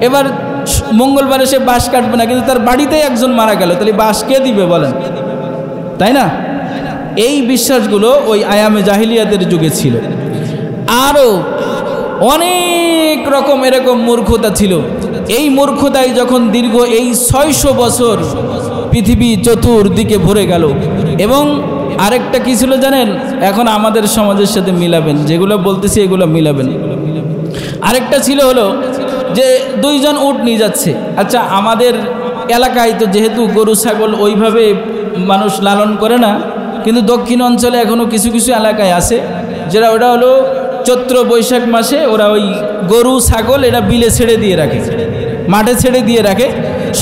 এবার মঙ্গলবারে সে বাঁশ কাটবে না, কিন্তু তার বাড়িতেই একজন মারা গেল, তাহলে বাঁশ কে দিবে বলেন? তাই না? এই বিশ্বাসগুলো ওই আয়ামে জাহিলিয়াতের যুগে ছিল। আরও অনেক রকম এরকম মূর্খতা ছিল। এই মূর্খতায় যখন দীর্ঘ এই 600 বছর পৃথিবী চতুর্দিকে ভরে গেল। এবং আরেকটা কি ছিল জানেন? এখন আমাদের সমাজের সাথে মিলাবেন, যেগুলো বলতেছি এগুলো মিলাবেন। আরেকটা ছিল হলো যে 2 জন উট নিয়ে যাচ্ছে। আচ্ছা আমাদের এলাকায় তো যেহেতু গরু ছাগল ওইভাবে মানুষ লালন করে না, কিন্তু দক্ষিণ অঞ্চলে এখনও কিছু কিছু এলাকায় আছে যেটা ওটা হলো চৈত্র বৈশাখ মাসে ওরা ওই গরু ছাগল এরা বিলে ছেড়ে দিয়ে রাখে, মাঠে ছেড়ে দিয়ে রাখে।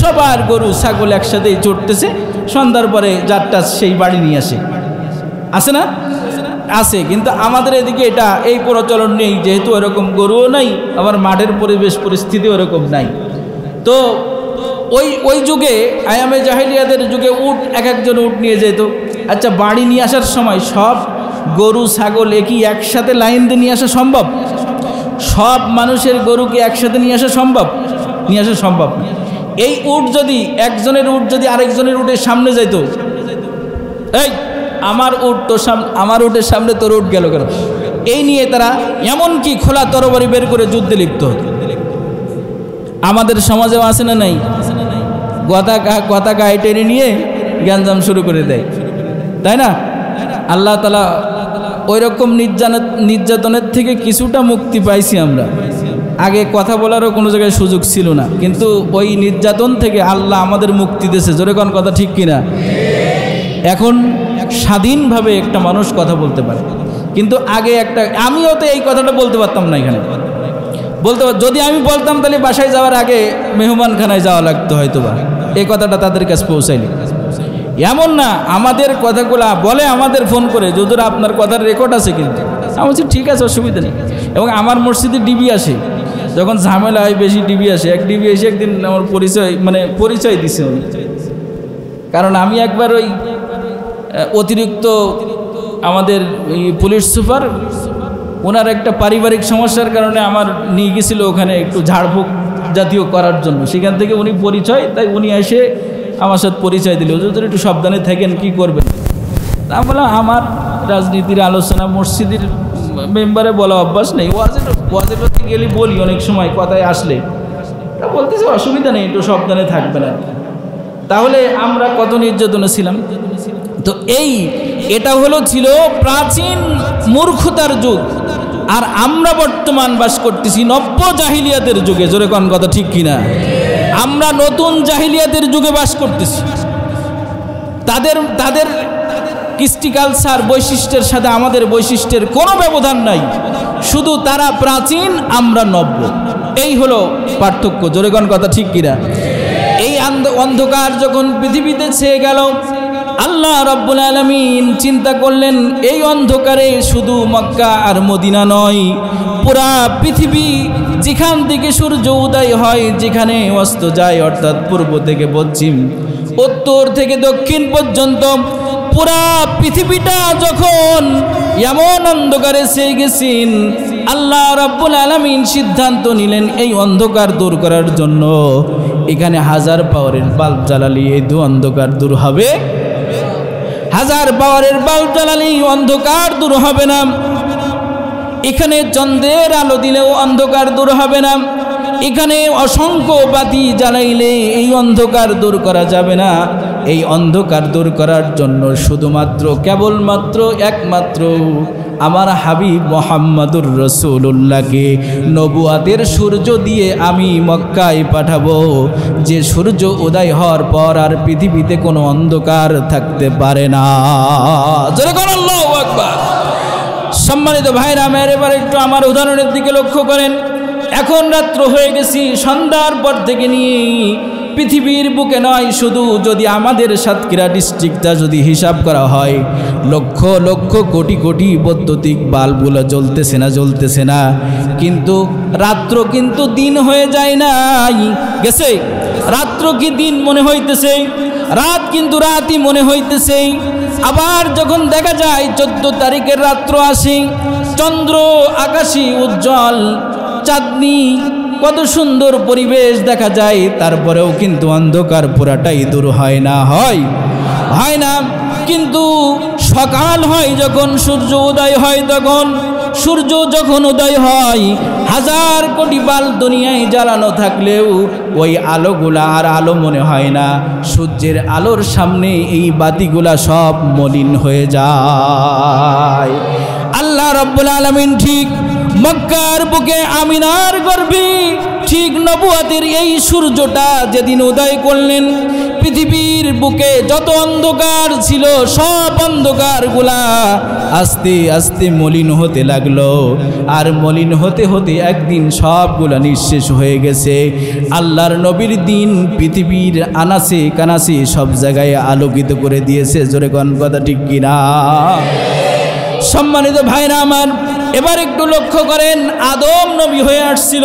সবার গরু ছাগল একসাথেই চড়তেছে, সন্ধ্যার পরে যারটা সেই বাড়ি নিয়ে আসে। আছে না? আছে। কিন্তু আমাদের এদিকে এটা এই প্রচলন নেই, যেহেতু এরকম গরুও নাই, আবার মাঠের পরিবেশ পরিস্থিতি ওরকম নাই। তো ওই যুগে আয়ামে জাহিলিয়াতের যুগে উট একজন উট নিয়ে যেত। আচ্ছা বাড়ি নিয়ে আসার সময় সব গরু ছাগল একসাথে লাইন দিয়ে নিয়ে আসা সম্ভব? সব মানুষের গরুকে একসাথে নিয়ে আসা সম্ভব? নিয়ে আসা সম্ভব না। এই উট যদি একজনের উট যদি আরেকজনের উটের সামনে যেত, এই আমার উটের সামনে তোর উট গেল কেন, এই নিয়ে তারা এমনকি খোলা তরবারি বের করে যুদ্ধে লিপ্ত হতো। আমাদের সমাজেও আছে না নাই? কথা গায়ে টেনে নিয়ে গ্যাঞ্জাম শুরু করে দেয়, তাই না? আল্লাহ তাআলা ওই রকম নির্যাতনের থেকে কিছুটা মুক্তি পাইছি আমরা। আগে কথা বলারও কোনো জায়গায় সুযোগ ছিল না, কিন্তু ওই নির্যাতন থেকে আল্লাহ আমাদের মুক্তি দিয়েছে। জোরে কোন কথা ঠিক কিনা? এখন স্বাধীনভাবে একটা মানুষ কথা বলতে পারে, কিন্তু আগে আমিও তো এই কথাটা বলতে পারতাম না। এখানে যদি আমি বলতাম তাহলে বাসায় যাওয়ার আগে মেহমানখানায় যাওয়া লাগতো হয়তো বা, এই কথাটা তাদের কাছে পৌঁছাইনি। এমন না, আমাদের কথাগুলা বলে আমাদের ফোন করে, যদিও আপনার কথার রেকর্ড আছে, কিন্তু আমি বলছি ঠিক আছে, অসুবিধা নেই। এবং আমার মসজিদে ডিবি আসে, যখন ঝামেলা হয় বেশি ডিবি আসে। এক ডিবি এসে একদিন আমার পরিচয় দিছে উনি, কারণ আমি একবার ওই অতিরিক্ত আমাদের পুলিশ সুপার ওনার একটা পারিবারিক সমস্যার কারণে আমার নিয়ে গেছিল ওখানে একটু ঝাড়ফুঁক জাতীয় করার জন্য। সেখান থেকে উনি পরিচয়, তাই উনি এসে আমার সাথে পরিচয় দিল, যদি একটু সাবধানে থাকেন, কি করবেন। তা বললাম আমার রাজনীতির আলোচনা মসজিদের মেম্বারে বলা অভ্যাস নেই, ওয়াজের গেলে বলি অনেক সময় কথায় আসলে, তা বলতেছে অসুবিধা নেই, একটু সাবধানে থাকবেন আর। তাহলে আমরা কত নির্যাতনে ছিলাম। তো এটা ছিল প্রাচীন মূর্খতার যুগ, আর আমরা বর্তমান বাস করতেছি নব্য জাহিলিয়াতের যুগে। জোরে কোন কথা ঠিক কিনা? আমরা নতুন জাহিলিয়াতের যুগে বাস করতেছি। তাদের কৃষ্টি কালচার বৈশিষ্ট্যের সাথে আমাদের বৈশিষ্ট্যের কোনো ব্যবধান নাই, শুধু তারা প্রাচীন, আমরা নব্য, এই হলো পার্থক্য। জোরে কোন কথা ঠিক কিনা? এই অন্ধকার যখন পৃথিবীতে ছেয়ে গেল, আল্লাহ রাব্বুল আলামিন চিন্তা করলেন এই অন্ধকারে শুধু মক্কা আর মদিনা নয়, পুরা পৃথিবী, যেখান থেকে সূর্য উদয় হয়, যেখানে অস্ত যায়, অর্থাৎ পূর্ব থেকে পশ্চিম, উত্তর থেকে দক্ষিণ পর্যন্ত পুরা পৃথিবীটা যখন এমন অন্ধকারে ছেয়ে গেছেন, আল্লাহ রাব্বুল আলামিন সিদ্ধান্ত নিলেন এই অন্ধকার দূর করার জন্য এখানে 1000 পাওয়ারের বাল্ব জ্বালালে এই অন্ধকার দূর হবে। 1000 পাওয়ারের বাল্ব জ্বালালেই অন্ধকার দূর হবে না। এখানে চন্দ্রের আলো দিলেও অন্ধকার দূর হবে না। এখানে অসংখ্য বাতি জ্বালাইলে এই অন্ধকার দূর করা যাবে না। এই অন্ধকার দূর করার জন্য শুধুমাত্র কেবলমাত্র একমাত্র আমার হাবিব মোহাম্মদুর রাসূলুল্লাহকে নবুয়াতের সূর্য দিয়ে আমি মক্কায় পাঠাবো, যে সূর্য উদয় হওয়ার পর আর পৃথিবীতে কোনো অন্ধকার থাকতে পারে না। জোরে বলেন আল্লাহু আকবার। সম্মানিত ভাইরা আমার, এবার একটু আমার উদাহরণের দিকে লক্ষ্য করেন। এখন রাত্র হয়ে গেছি, সন্ধ্যার পর থেকে নিয়ে পৃথিবীর বুকে নয়, শুধু যদি আমাদের সাতক্ষীরা ডিস্ট্রিক্টটা যদি হিসাব করা হয়, লক্ষ লক্ষ কোটি কোটি বৈদ্যুতিক বাল্বগুলো জ্বলতেছে না, কিন্তু রাত্র কিন্তু দিন হয়ে যায় নাই, গেছে। রাত্র কি দিন মনে হইতেছে, রাত কিন্তু রাতই মনে হইতেছে। আবার যখন দেখা যায় 14 তারিখের রাত্র আসে, চন্দ্র আকাশে উজ্জ্বল, চাঁদনি, কত সুন্দর পরিবেশ দেখা যায়, তারপরেও কিন্তু অন্ধকার পুরাটাই দূর হয় না, হয় না। কিন্তু সকাল হয় যখন, সূর্য উদয় হয় তখন, সূর্য যখন উদয় হয়, হাজার কোটি বাল্ব দুনিয়ায় জ্বালানো থাকলেও ওই আলোগুলা আর আলো মনে হয় না। সূর্যের আলোর সামনে এই বাতিগুলা সব মলিন হয়ে যায়। আল্লাহ রাব্বুল আলামিন ঠিক মক্কার বুকে আমিনার গর্ভে ঠিক নবুয়াতের এই সূর্যটা যেদিন উদয় করলেন, পৃথিবীর বুকে যত অন্ধকার ছিল সব অন্ধকারগুলা আস্তে আস্তে মলিন হতে লাগলো। আর মলিন হতে হতে একদিন সবগুলা নিঃশেষ হয়ে গেছে। আল্লাহর নবীর দিন পৃথিবীর আনাসে কানাসে সব জায়গায় আলোকিত করে দিয়েছে। জোরে কোন কথা ঠিক কিনা? সম্মানিত ভাইরা আমার, এবার একটু লক্ষ্য করেন, আদম নবী হয়ে আসছিল,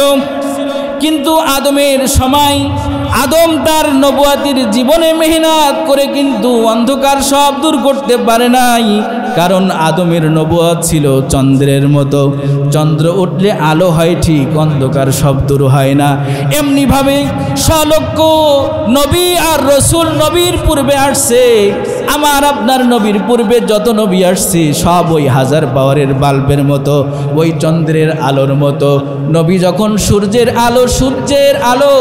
কিন্তু আদমের সময় আদম তার নবুয়াতির জীবনে মেহনত করে কিন্তু অন্ধকার সব দূর করতে পারে নাই। কারণ আদমের নবুয়াত ছিল চন্দ্রের মতো, চন্দ্র উঠলে আলো হয় ঠিক, অন্ধকার সব দূর হয় না। এমনিভাবে সলক্ষ নবী আর রসুল নবীর পূর্বে আসছে, আমার আপনার নবীর পূর্বে যত নবী আসছে সব ওই 1000 পাওয়ারের বাল্বের মতো, ওই চন্দ্রের আলোর মতো। নবী যখন সূর্যের আলো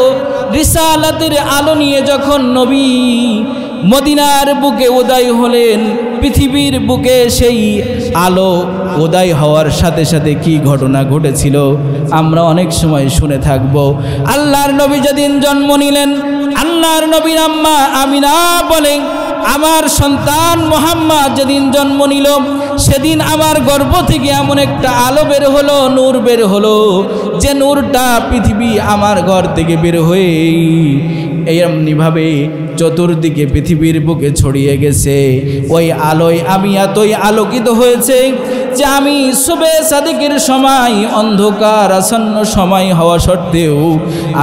রিসালাতের আলো নিয়ে যখন নবী মদিনার বুকে উদয় হলেন, পৃথিবীর বুকে সেই আলো উদয় হওয়ার সাথে সাথে কি ঘটনা ঘটেছিল আমরা অনেক সময় শুনে থাকব। আল্লাহর নবী যেদিন জন্ম নিলেন, আল্লাহর নবীর আম্মা আমিনা বলেন, আমার সন্তান মোহাম্মদ যেদিন জন্ম নিল, সেদিন আমার গর্ভ থেকে এমন একটা আলো বের হলো, নূর বের হলো, যে নূরটা পৃথিবী আমার ঘর থেকে বের হয়ে এমনিভাবে চতুর্দিকে পৃথিবীর বুকে ছড়িয়ে গেছে। ওই আলোয় আমি এতই আলোকিত হয়েছে যে আমি সুবে সাদিকের সময়, অন্ধকার আসন্ন সময় হওয়া সত্ত্বেও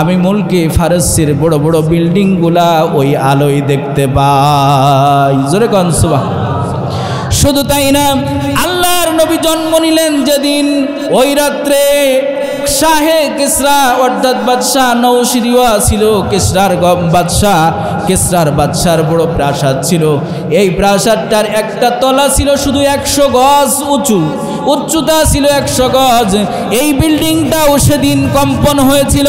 আমি মুলকে ফারসের বড় বড় বিল্ডিংগুলা ওই আলোয় দেখতে পাই। জোরে কোন সুবহানাল্লাহ। শুধু তাই না, আল্লাহর নবী জন্ম নিলেন যেদিন, ওই রাত্রে শাহে কিসরা অর্থাৎ বাদশাহ নৌশিরিওয়া ছিল, কিসরার বাদশাহ, কিসরার বাদশার বড় প্রাসাদ ছিল। এই প্রাসাদটার একটা তলা ছিল শুধু 100 গজ উঁচু, উচ্চতা ছিল 100 গজ। এই বিল্ডিংটাও সেদিন কম্পন হয়েছিল।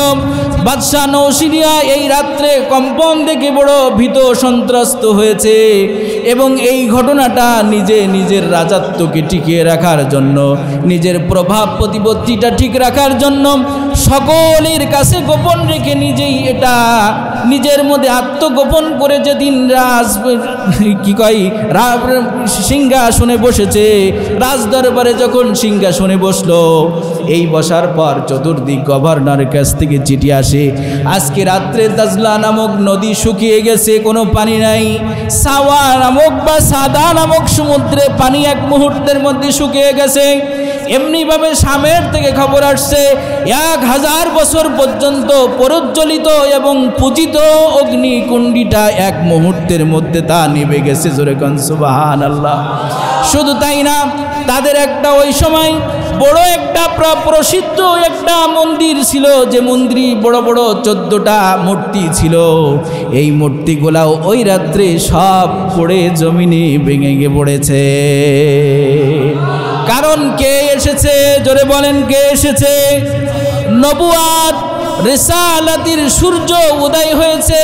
বাদশাহ নৌশিরিয়া এই রাত্রে কম্পন দেখে বড় ভীত সন্ত্রস্ত হয়েছে, এবং এই ঘটনাটা নিজের রাজত্বকে টিকিয়ে রাখার জন্য, নিজের প্রভাব প্রতিপত্তিটা ঠিক রাখার জন্য সকলের কাছে গোপন রেখে নিজেই এটা নিজের মধ্যে আত্মগোপন করে যেদিন সিংহাসনে বসেছে, রাজ দরবারে যখন সিংহাসনে বসলো, এই বসার পর চতুর্দিক গভর্নরের কাছ থেকে চিঠি আসে, আজকে রাত্রে দাজলা নামক নদী শুকিয়ে গেছে, কোনো পানি নাই। সাওয়া নামক বা সাদা নামক সমুদ্রে পানি এক মুহূর্তের মধ্যে শুকিয়ে গেছে। এমনিভাবে সামের থেকে খবর আসছে 1000 বছর পর্যন্ত প্রজ্বলিত এবং পূজিত অগ্নিকুণ্ডীটা এক মুহূর্তের মধ্যে তা নিভে গেছে। জোরে কোন সুবহানাল্লাহ। শুধু তাই না, তাদের একটা ওই সময় বড় একটা প্রসিদ্ধ একটা মন্দির ছিল, যে মন্দিরে বড় বড় 14টা মূর্তি ছিল। এই মূর্তিগুলাও ওই রাত্রে সব পড়ে জমিনে ভেঙে গিয়ে পড়েছে। কারণ কে এসেছে? জোরে বলেন, কে এসেছে? নবুয়াত রিসালাতির সূর্য উদয় হয়েছে,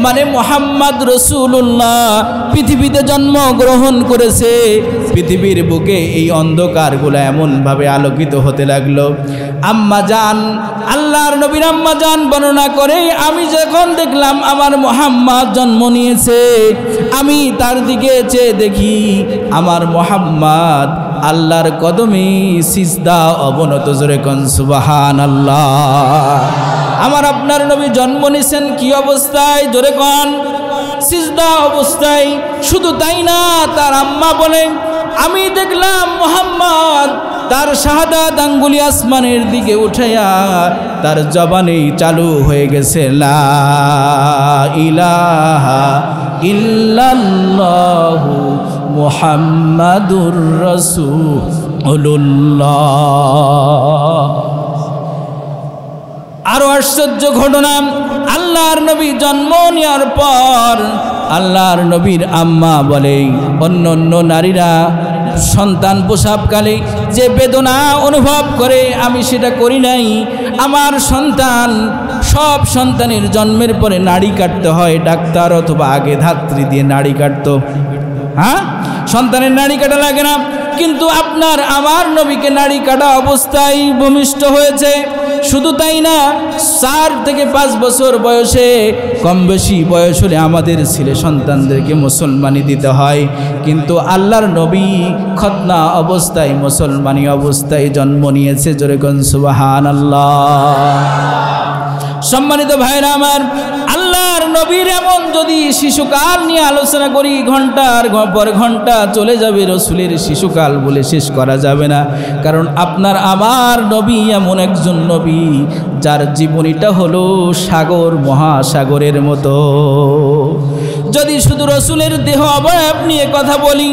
মানে মুহাম্মদ রাসূলুল্লাহ পৃথিবীতে জন্মগ্রহণ করেছে। পৃথিবীর বুকে এই অন্ধকারগুলো এমনভাবে আলোকিত হতে লাগলো। আম্মা জান, আল্লাহর নবীর আম্মা জান বর্ণনা করে, আমি যখন দেখলাম আমার মুহাম্মদ জন্ম নিয়েছে, আমি তার দিকে চেয়ে দেখি আমার মুহাম্মদ আল্লাহর কদমে সিজদা অবনত। জোরে কোন সুবহানাল্লাহ। আমার আপনার নবী জন্ম নিয়েছেন কি অবস্থায়? জোরে কোন, সিজদা অবস্থায়। শুধু তাই না, তার আম্মা বলেন, আমি দেখলাম মুহাম্মদ তার শাহাদাত আঙ্গুলি আসমানের দিকে উঠাইয়া তার জবানেই চালু হয়ে গেছে, লা ইলাহা ইল্লাল্লাহু মুহাম্মাদুর রাসূলুল্লাহ। আরো আশ্চর্য ঘটনা, আল্লাহর নবী জন্ম নেওয়ার পর আল্লাহর নবীর আম্মা বলে, অন্য অন্য নারীরা সন্তান প্রসবকালে যে বেদনা অনুভব করে আমি সেটা করি নাই। আমার সন্তান, সব সন্তানের জন্মের পরে নাড়ি কাটতে হয়, ডাক্তার অথবা আগে ধাত্রী দিয়ে নাড়ি কাটতো। হ্যাঁ, সন্তানের নাড়ি কাটা লাগে না, কিন্তু আপনার আমার নবীকে নাড়ি কাটা অবস্থায় ভূমিষ্ঠ হয়েছে। শুধু তাই না, 4 থেকে 5 বছর বয়সে, কম বেশি বয়স হলে আমাদের ছেলে সন্তানদেরকে মুসলমানি দিতে হয়, কিন্তু আল্লাহর নবী খতনা অবস্থায়, মুসলমানি অবস্থায় জন্ম নিয়েছে। জোরে কোন সুবহানাল্লাহ। সম্মানিত ভাইরা আমার, আল্লাহর নবীর এমন যদি শিশুকাল নিয়ে আলোচনা করি, ঘন্টার পর ঘন্টা চলে যাবে। রসুলের শিশুকাল বলে শেষ করা যাবে না, কারণ আপনার আমার নবী এমন একজন নবী যার জীবনীটা হলো সাগর, মহাসাগরের মতো। যদি শুধু রসুলের দেহ অবয়ব নিয়ে কথা বলি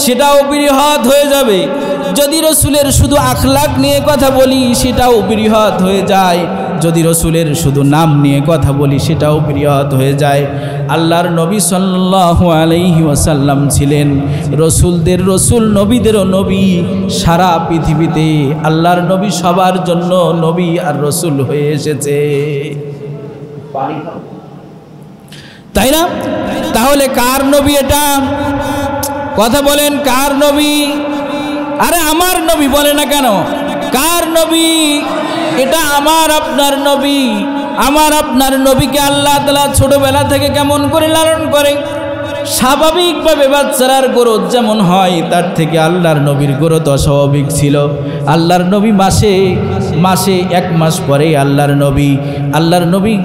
সেটাও বৃহৎ হয়ে যাবে, যদি রসুলের শুধু আখলাক নিয়ে কথা বলি সেটাও বৃহৎ হয়ে যায়, যদি রসুলের শুধু নাম নিয়ে কথা বলি সেটাও বৃহৎ হয়ে যায়। আল্লাহর নবী সাল্লাল্লাহু আলাইহি ওয়াসাল্লাম ছিলেন রসুলদের রসুল, নবীদেরও নবী। সারা পৃথিবীতে আল্লাহর নবী সবার জন্য নবী আর রসুল হয়ে এসেছে, তাই না? তাহলে কার নবী এটা? কথা বলেন, কার নবী? আরে আমার নবী বলে না কেন? কার নবী এটা? আমার আপনার নবী। আমার আপনার নবীকে আল্লাহ তাআলা ছোটবেলা থেকে কেমন করে লালন করে? স্বাভাবিকভাবে বাচ্চার গ্রোথ যেমন হয়, তার থেকে আল্লাহর নবীর গ্রোথ অস্বাভাবিক ছিল। আল্লাহর নবী মাসে 1 মাস পরে আল্লাহর নবী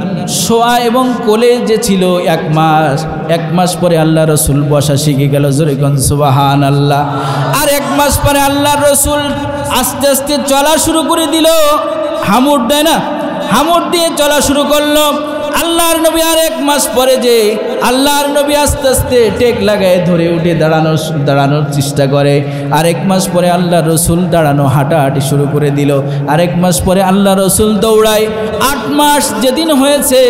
শোয়া এবং কোলে যে ছিল 1 মাস পরে আল্লাহ রসুল বসা শিখে গেল। জোরে কোন সুবহানাল্লাহ। আর 1 মাস পরে আল্লাহর রসুল আস্তে আস্তে চলা শুরু করে দিল। হামুর দেয় না, হামুর দিয়ে চলা শুরু করলো। আল্লাহর নবী আর 1 মাস পরে যে আল্লাহর নবী আস্তে আস্তে টেক লাগায় ধরে উঠে দাঁড়ানোর চেষ্টা করে। আর 1 মাস পরে আল্লাহ রসুল দাঁড়ানো হাঁটাহাঁটি শুরু করে দিল। আর 1 মাস পরে আল্লাহ রসুল দৌড়ায়। 8 মাস যেদিন হয়েছে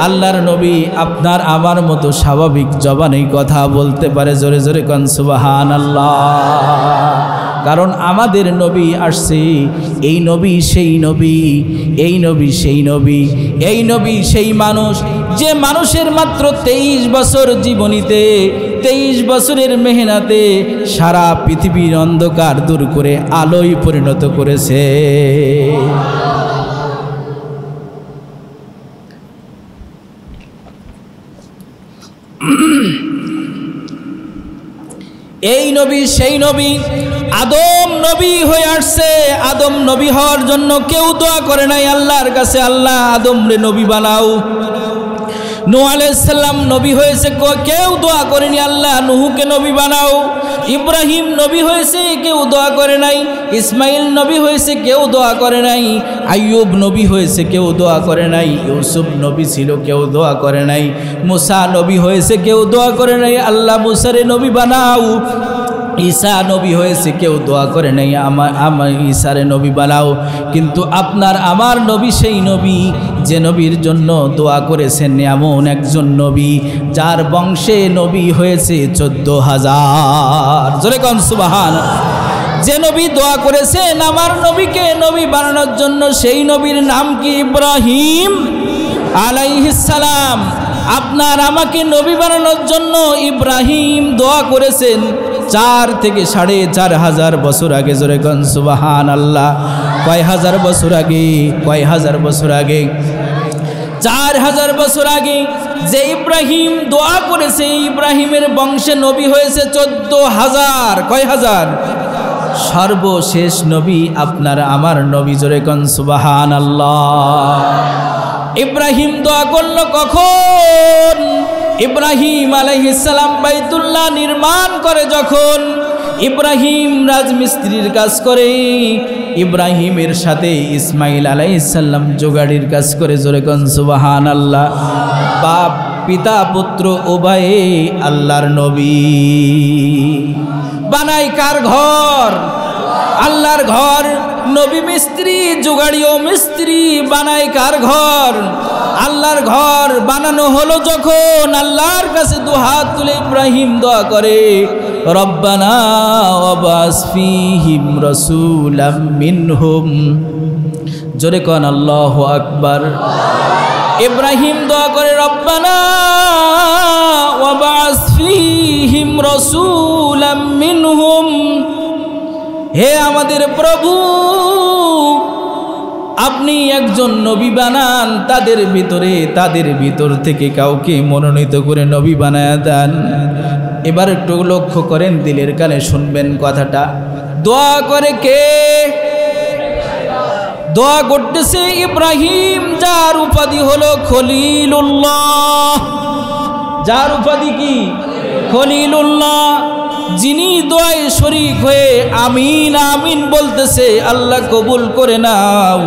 আল্লাহর নবী আপনার আমার মতো স্বাভাবিক জবানেই কথা বলতে পারে। জোরে জোরে কোন সুবহানাল্লাহ। কারণ আমাদের নবী আসছে, এই নবী সেই নবী, এই নবী সেই নবী, এই নবী সেই মানুষ যে মানুষের মাত্র 23 বছর জীবনীতে, 23 বছরের মেহনতে সারা পৃথিবীর অন্ধকার দূর করে আলোয় পরিণত করেছে। এই নবী সেই নবী। আদম নবী হয়ে আসছে। আদম নবী হওয়ার জন্য কেউ দোয়া করে নাই আল্লাহর কাছে, আল্লাহ আদম রে নবী বানাও। নূহ আলাইহিস সালাম নবী হয়েছে, কেউ দোয়া করেনি আল্লাহ নূহকে নবী বানাও। ইব্রাহিম নবী হয়েছে, কেউ দোয়া করে নাই। ইসমাইল নবী হয়েছে, কেউ দোয়া করে নাই। আইয়ুব নবী হয়েছে, কেউ দোয়া করে নাই। ইউসুফ নবী ছিল, কেউ দোয়া করে নাই। মুসা নবী হয়েছে, কেউ দোয়া করে নাই আল্লাহ মুসারে নবী বানাও। ঈসা নবী হয়েছে, কেউ দোয়া করে নাই আমার ঈসারে নবী বানাও। কিন্তু আপনার আমার নবী সেই নবী যে নবীর জন্য দোয়া করেছেন এমন একজন নবী যার বংশে নবী হয়েছে 14,000। জোরে কোন সুবহানাল্লাহ। যে নবী দোয়া করেছেন আমার নবীকে নবী বানানোর জন্য, সেই নবীর নাম কি? ইব্রাহিম আলাইহিস সালাম। আপনার আমাকে নবী বানানোর জন্য ইব্রাহিম দোয়া করেছেন 4 থেকে 4.5 বছর আগে। জোরে কোন সুবহানাল্লাহ। কয় হাজার বছর আগে? কয় হাজার বছর আগে? 4000 বছর আগে যে ইব্রাহিম দোয়া করেছে, ইব্রাহিমের বংশে নবী হয়েছে 14,000। কয় হাজার? সর্বশেষ নবী আপনার আমার নবী। জোরে কোন সুবহানাল্লাহ। ইব্রাহিম দোয়া করলো কখন? ইব্রাহিম আলাইহিস সালাম বাইতুল্লাহ নির্মাণ করে যখন। ইব্রাহিম রাজমিস্ত্রির কাজ করে, ইব্রাহিমের সাথে ইসমাইল আলাইহিস সালাম জোগাড়ির কাজ করে। জোরে কোন সুবহানাল্লাহ। বাপ পিতা পুত্র উভয়ে আল্লাহর নবী। বানাই কার ঘর? আল্লাহর ঘর। নবী মিস্ত্রি, জোগাড়িও মিস্ত্রি। বানাই কার ঘর? আল্লাহর ঘর। বানানো হলো যখন আল্লাহর কাছে দুহাত তুলে ইব্রাহিম দোয়া করে, রব্বানা ওয়াবাস ফীহিম রাসূলাম মিনহুম। জোরে কোন আল্লাহু আকবার। ইব্রাহিম দোয়া করে, রব্বানা ওয়াবাস ফীহিম রাসূলাম মিনহুম। হে আমাদের প্রভু, আপনি একজন নবী বানান, তাদের ভিতর থেকে কাউকে মনোনীত করে নবী বানায়া দেন। এবার একটু লক্ষ্য করেন, দিলের কানে শুনবেন কথাটা। দোয়া করে কে? দোয়া করতেছে ইব্রাহিম, যার উপাধি হলো খলিলুল্লাহ। যার উপাধি কি? খলিলুল্লাহ। যিনি দোয়ায় শরীক হয়ে আমিন আমিন বলতেছে, আল্লাহ কবুল করে নাও,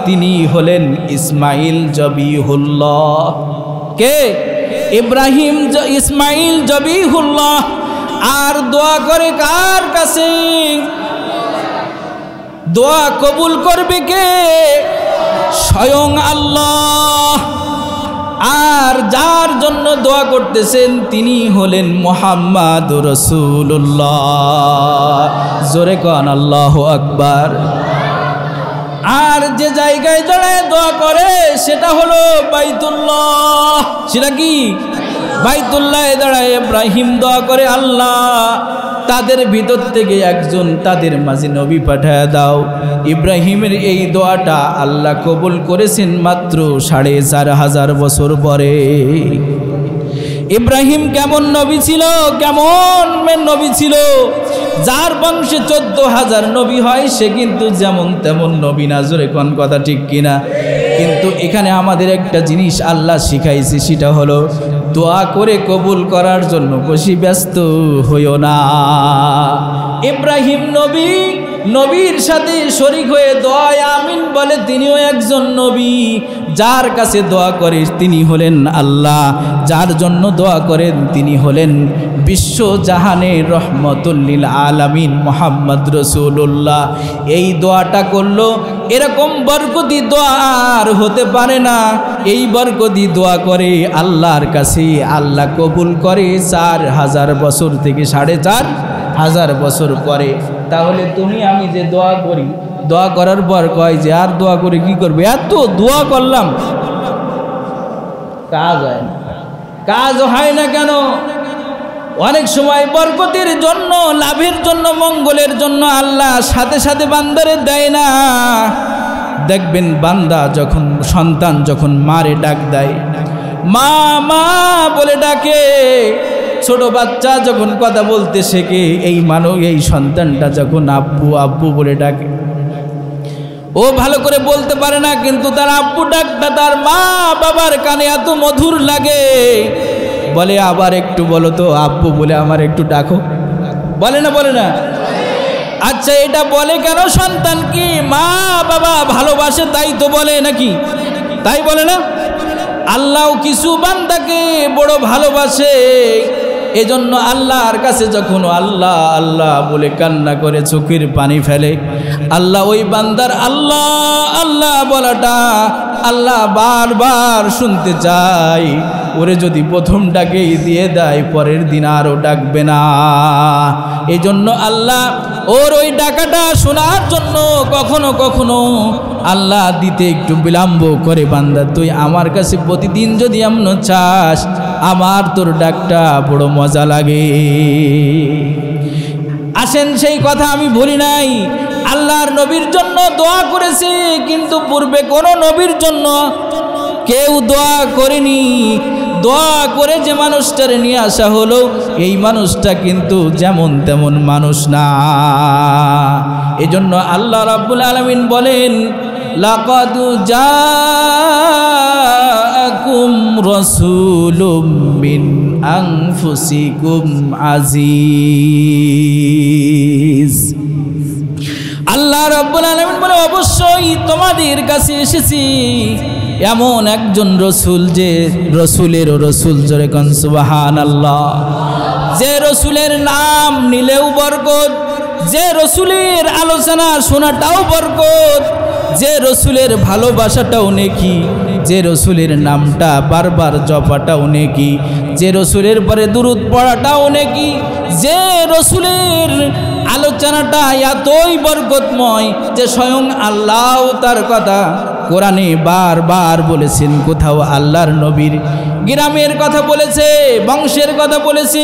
তিনি হলেন ইসমাইল জবিহুল্লাহ। কে? ইব্রাহিম ইসমাইল জবিহুল্লাহ। আর দোয়া করে কার কাছে? দোয়া কবুল করবে কে? স্বয়ং আল্লাহ। আর যার জন্য দোয়া করতেছেন তিনি হলেন মুহাম্মাদুর রাসূলুল্লাহ। জোরে কোন আল্লাহু আকবার। আর যে জায়গায় দাঁড়ায় দোয়া করে সেটা হলো বাইতুল্লাহ। সেটা কি? বাইতুল্লাহে দাঁড়ায় ইব্রাহিম দোয়া করে, আল্লাহ তাদের ভিতর থেকে একজন তাদের মাঝে নবী পাঠায় দাও। ইব্রাহিমের এই দোয়াটা আল্লাহ কবুল করেছেন মাত্র 4.5 বছর পরে। ইব্রাহিম কেমন নবী ছিল? কেমন নবী ছিল? যার বংশে 14,000 নবী হয়, সে কিন্তু যেমন তেমন নবী না। জোরে কোন কথা ঠিক কিনা? কিন্তু এখানে আমাদের একটা জিনিস আল্লাহ শিখাইছে, সেটা হলো দোয়া করে কবুল করার জন্য বেশি ব্যস্ত হইও না। ইব্রাহিম নবী, নবীর সাথে শরীক হয়ে দোয়ায় আমিন বলে, তিনিও একজন নবী। যার কাছে দোয়া করে তিনি হলেন আল্লাহ, যার জন্য দোয়া করেন তিনি হলেন বিশ্বজাহানের রহমতুল লিল আলামিন মুহাম্মদ রাসূলুল্লাহ। এই দোয়াটা করলো, এরকম বরকতি দোয়া আর হতে পারে না। এই বরকতি দোয়া করে আল্লাহর কাছে আল্লাহ কবুল করে 4,000 বছর থেকে 4,500 বছর পরে। তাহলে তুমি আমি যে দোয়া করি, দোয়া করার পর কয় যে আর দোয়া করে কি করবে? এত দোয়া করলাম, কাজ হয় না। কাজ হয় না কেন? অনেক সময় বরকতের জন্য, লাভের জন্য, মঙ্গলের জন্য আল্লাহ সাথে সাথে বান্দারে দেয় না। দেখবেন বান্দা যখন, সন্তান যখন মারে ডাক দেয়, মা মা বলে ডাকে, ছোট বাচ্চা যখন কথা বলতে শেখে, এই সন্তানটা যখন আব্বু আব্বু বলে ডাকে, ও ভালো করে বলতে পারে না, কিন্তু তার আব্বু ডাকটা তার মা বাবার কানে এত মধুর লাগে। বলে আবার একটু বলো তো আব্বু বলে আমার একটু ডাকো। বলে না? বলে না? আচ্ছা, এটা বলে কেন? সন্তান কি মা বাবা ভালোবাসে তাই তো বলে, নাকি? তাই বলে না? আল্লাহও কিছু বান্দাকে বড় ভালোবাসে। এজন্য আল্লাহর কাছে যখন আল্লাহ আল্লাহ বলে কান্না করে, চোখের পানি ফেলে, আল্লাহ ওই বান্দার আল্লাহ আল্লাহ বলাটা আল্লাহ বারবার শুনতে চাই, ওরে যদি প্রথম ডাকেই দিয়ে দেয় পরের দিন আরও ডাকবে না। এই জন্য আল্লাহ ওর ওই ডাকাটা শোনার জন্য কখনো কখনো আল্লাহ দিতে একটু বিলম্ব করে, বান্দা তুই আমার কাছে প্রতিদিন যদি এমন চাস, আমার তোর ডাকটা বড় মজা লাগে। আসেন সেই কথা আমি বলি নাই, আল্লাহর নবীর জন্য দোয়া করেছে, কিন্তু পূর্বে কোনো নবীর জন্য কেউ দোয়া করেনি। দোয়া করে যে মানুষটারে নিয়ে আসা হলো, এই মানুষটা কিন্তু যেমন তেমন মানুষ না। এজন্য আল্লাহ রাব্বুল আলামিন বলেন, লাকাদ জাআকুম রাসূলুম মিন আনফুসিকুম আজিজ। আল্লাহ রাব্বুল আলামিন বলে, অবশ্যই তোমাদের কাছে এসেছি এমন একজন রসুল, যে রসুলেরও রসুল, জোরে কোন সুবহানাল্লাহ, যে রসুলের নাম নিলেও বরকত, যে রসুলের আলোচনা শোনাটাও বরকত, যে রসুলের ভালোবাসাটাও নেকি, যে রসুলের নামটা বারবার জপাটাও নেকি, যে রসুলের পরে দুরূদ পড়াটাও নেকি, যে রসুলের আলোচনাটা এতই বরকতময় যে স্বয়ং আল্লাহ তার কথা কোরআনে বারবার বলেছেন। কোথাও আল্লাহর নবীর গ্রামের কথা বলেছে, বংশের কথা বলেছে,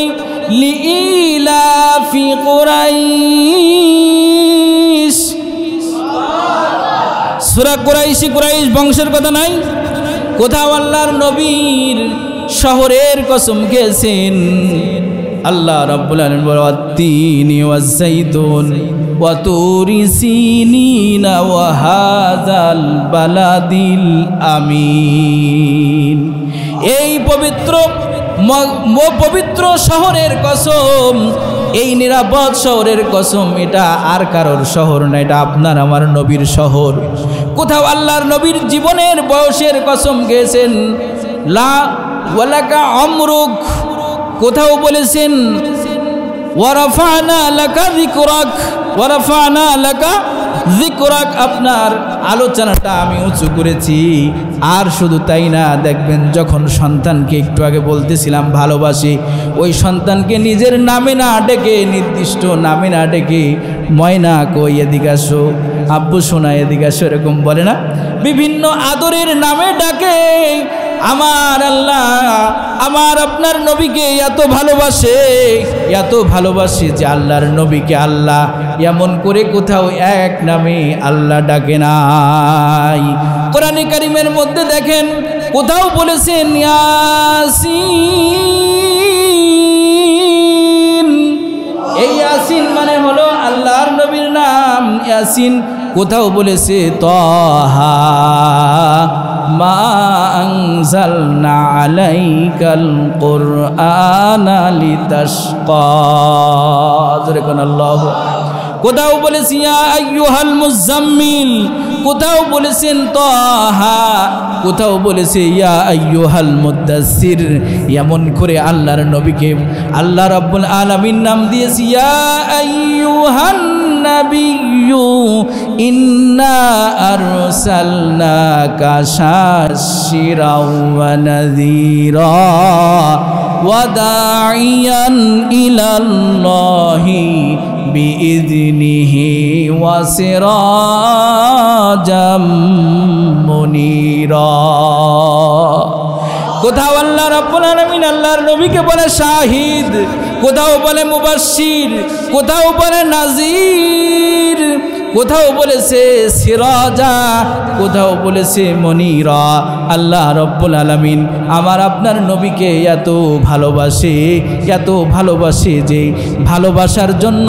লিইলাফি কুরাইশ, সূরা কুরাইশি, কুরাইশ বংশের কথা নাই। কোথাও আল্লাহর নবীর শহরের কসম খেয়েছেন। আল্লাহ রাব্বুল আলামিন বলেন, ওয়াত-তিনি ওয়াজ-যাইতুন ওয়া তুরি সিনিনা ওয়া হাযাল বালাদিল আমিন। এই পবিত্র শহরের কসম, এই নিরাপদ শহরের কসম, এটা আর কারোর শহর না, এটা আপনার আমার নবীর শহর। কোথাও আল্লাহর নবীর জীবনের বয়সের কসম খেয়েছেন, লা ওয়ালাকা আমরুক, কোথাও বলেছেন ওয়ারাফানা লাকা যিকরাক, ওয়ারাফানা লাকা যিকরাক, আপনার আলোচনাটা আমি উঁচু করেছি। আর শুধু তাই না, দেখবেন যখন সন্তানকে একটু আগে বলতেছিলাম ভালোবাসি, ওই সন্তানকে নিজের নামে না ডেকে, নির্দিষ্ট নামে না ডেকে, ময়না কই এদিকে আসো, আব্বু সোনা এদিকে আসো, এরকম বলে না, বিভিন্ন আদরের নামে ডাকে। আমার আল্লাহ আমার আপনার নবীকে এত ভালোবাসে, এত ভালোবাসে যে আল্লাহর নবীকে আল্লাহ এমন করে কোথাও এক নামে আল্লাহ ডাকে নাই। কোরআনে কারিমের মধ্যে দেখেন কোথাও বলেছেন ইয়াসিন, এই ইয়াসিন মানে হলো আল্লাহর নবীর নাম ইয়াসিন। কোথাও বলেছে তাহা মা আনজালনা আলাইকাল কুরআনা লিতাশকা, আল্লাহু। কোথাও বলেছি ইয়া আইয়ুহাল মুজাম্মিল, কোথাও বলেছেন তাহা, কোথাও বলেছে ইয়া আইয়ুহাল মুদাসসির। এমন করে আল্লাহর নবীকে আল্লাহ রাব্বুল আলামিন নাম দিয়েছে ইয়া আইয়ুহান নাবিয়্যু ইন্না আরসালনাকা শাশিরাও ওয়া নাযীরা ওয়া দাঈয়ান ইলাল্লাহি বিইذনিহি ওয়া সিরাজাম মুনীরা। কোথাও আল্লাহ রাব্বুল আলামিন আল্লাহর নবীকে বলে শাহিদ, কোথাও বলে মুবাশশির, কোথাও বলে নাজির, কোথাও বলেছে সিরাজা, কোথাও বলেছে মনিরা। আল্লাহ রাব্বুল আলামিন আমার আপনার নবীকে এত ভালোবাসে, এত ভালোবাসে যে ভালোবাসার জন্য,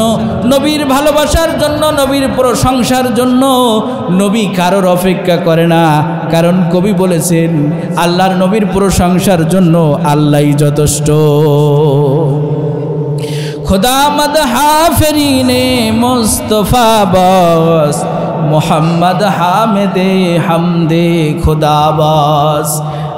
নবীর ভালোবাসার জন্য, নবীর প্রশংসার জন্য নবী কারোর অপেক্ষা করে না। কারণ কবি বলেছেন আল্লাহর নবীর প্রশংসার জন্য আল্লাহই যথেষ্ট। खुदा मदहा फरीने मुस्तफ़ा बस, मोहम्मद हामिदे हमदे खुदा बस।